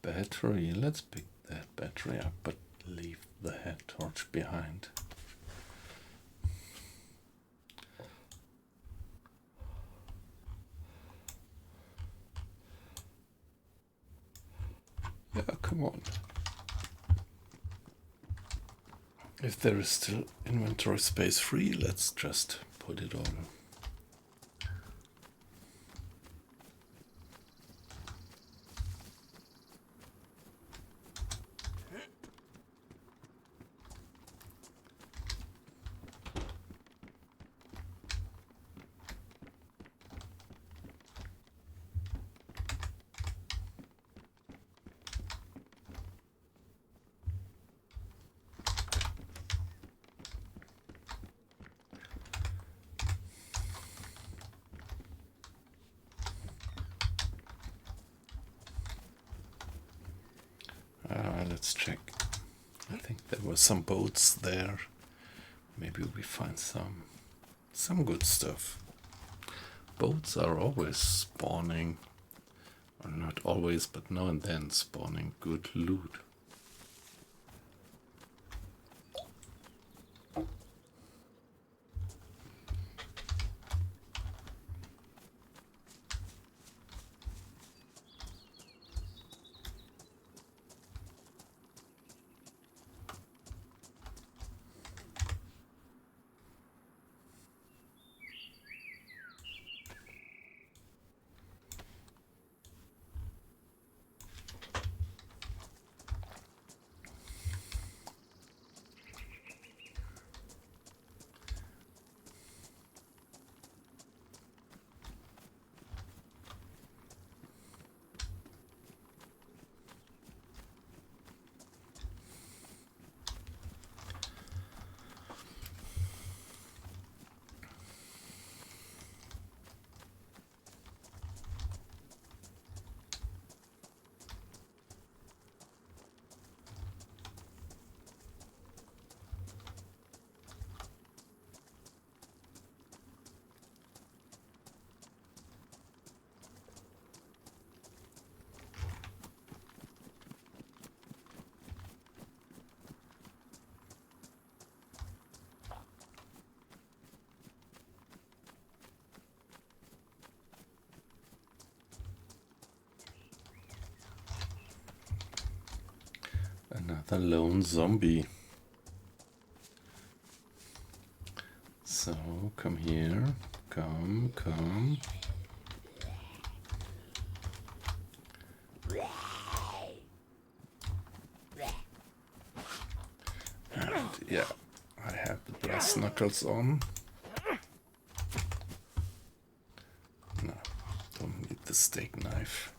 Battery, let's pick that battery up, but leave the head torch behind. Yeah, come on. If there is still inventory space free, let's just put it on. Let's check. I think there were some boats there. Maybe we find some good stuff. Boats are always spawning, or not always, but now and then spawning good loot. Another lone zombie. So, come here. Come. And yeah, I have the brass knuckles on. No, don't need the steak knife.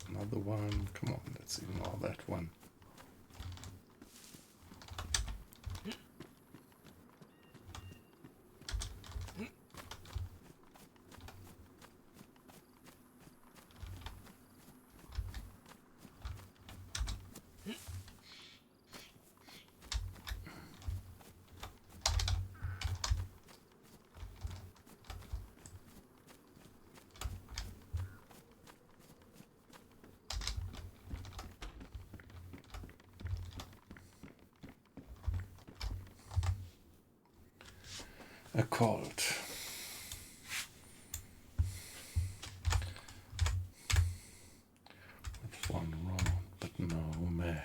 Another one. Come on, let's ignore that one. a Colt. With one round, but no mag.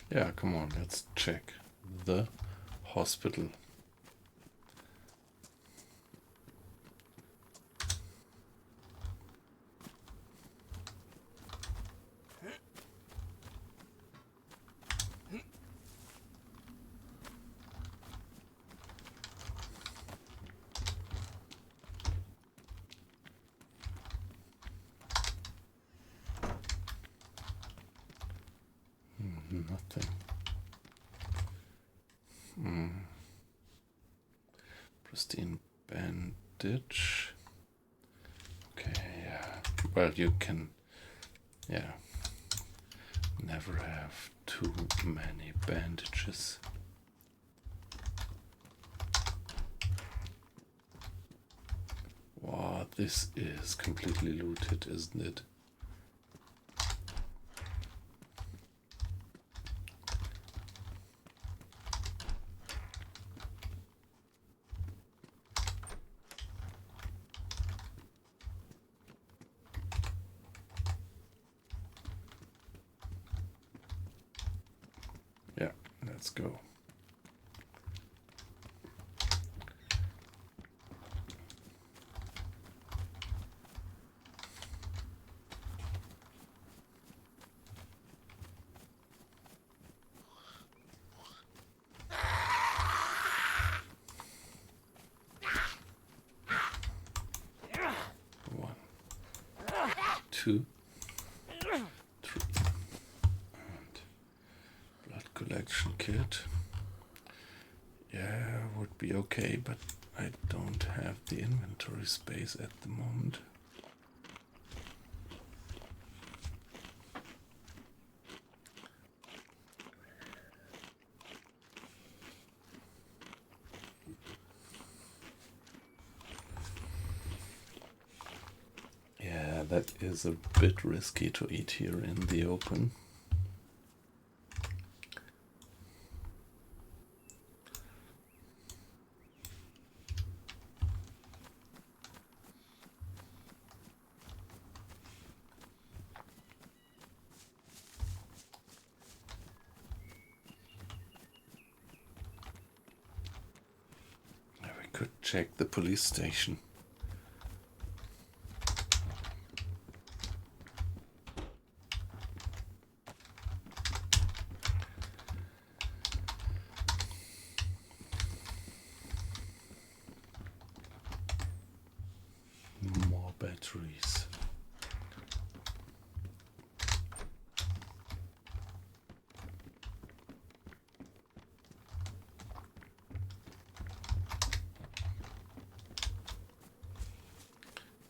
Yeah, come on, let's check the hospital. Nothing. Pristine bandage. Okay, yeah. Well, you can, yeah, never have too many bandages. Wow, this is completely looted, isn't it? Yeah, let's go. One, 2, 3, and blood collection kit. Yeah, would be okay, but I don't have the inventory space at the moment. Yeah, that is a bit risky to eat here in the open. We could check the police station. More batteries.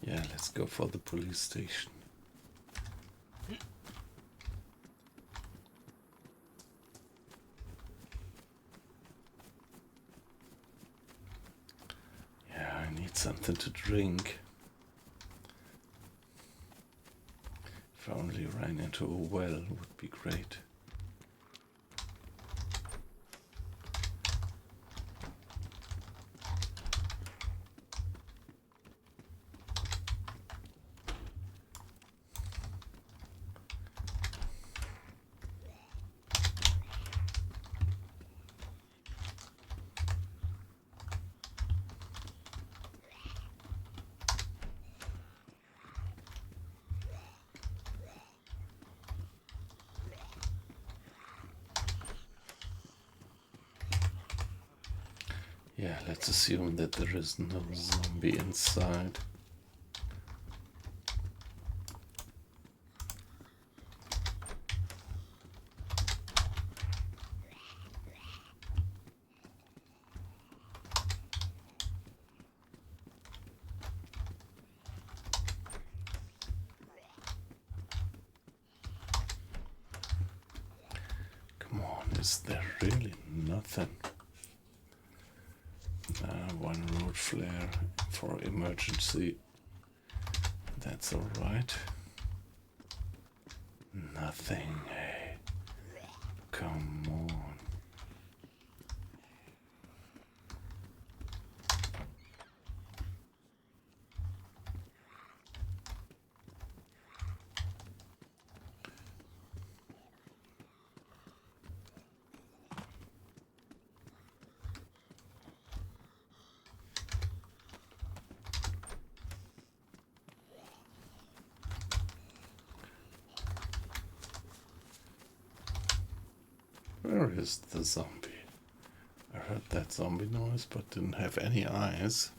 Yeah, let's go for the police station. Yeah, I need something to drink. If I only ran into a well, would be great. Yeah, let's assume that there is no zombie inside. is there really nothing? One road flare for emergency. That's alright. Nothing. Hey. Come on. Where is the zombie? I heard that zombie noise but didn't have any eyes.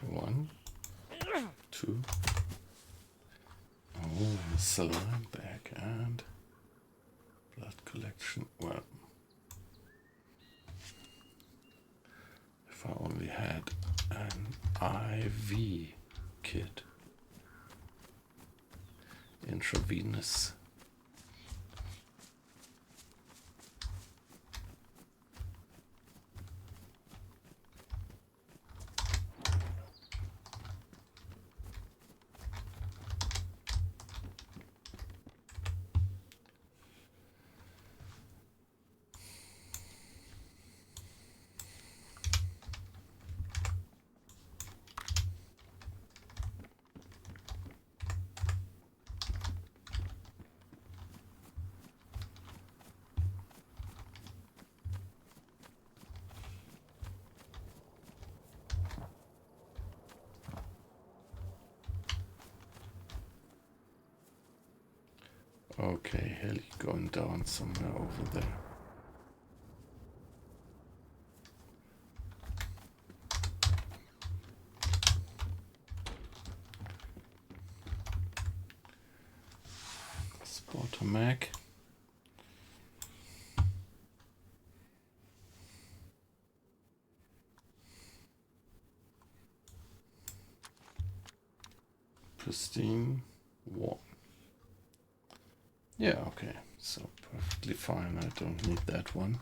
One, two. Oh, saline bag and blood collection. Well, if I only had an IV kit, intravenous. Okay, heli going down somewhere over there. Spot a mag. Pristine. One. Yeah, okay, so perfectly fine. I don't need that one.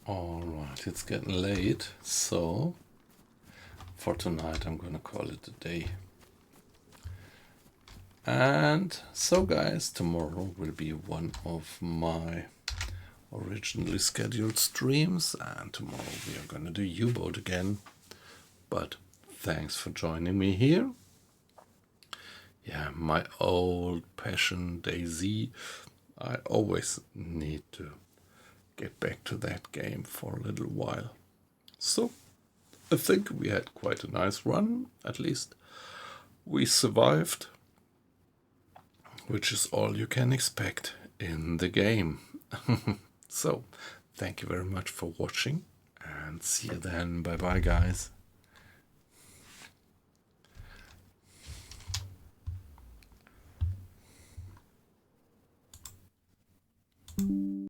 Alright, it's getting late, so for tonight I'm gonna call it a day. And so guys, tomorrow will be one of my originally scheduled streams, and tomorrow we are gonna do U-boat again. But thanks for joining me here. Yeah, my old passion, DayZ. I always need to get back to that game for a little while. So I think we had quite a nice run. At least we survived, which is all you can expect in the game. So thank you very much for watching, and see you then. Bye bye, guys.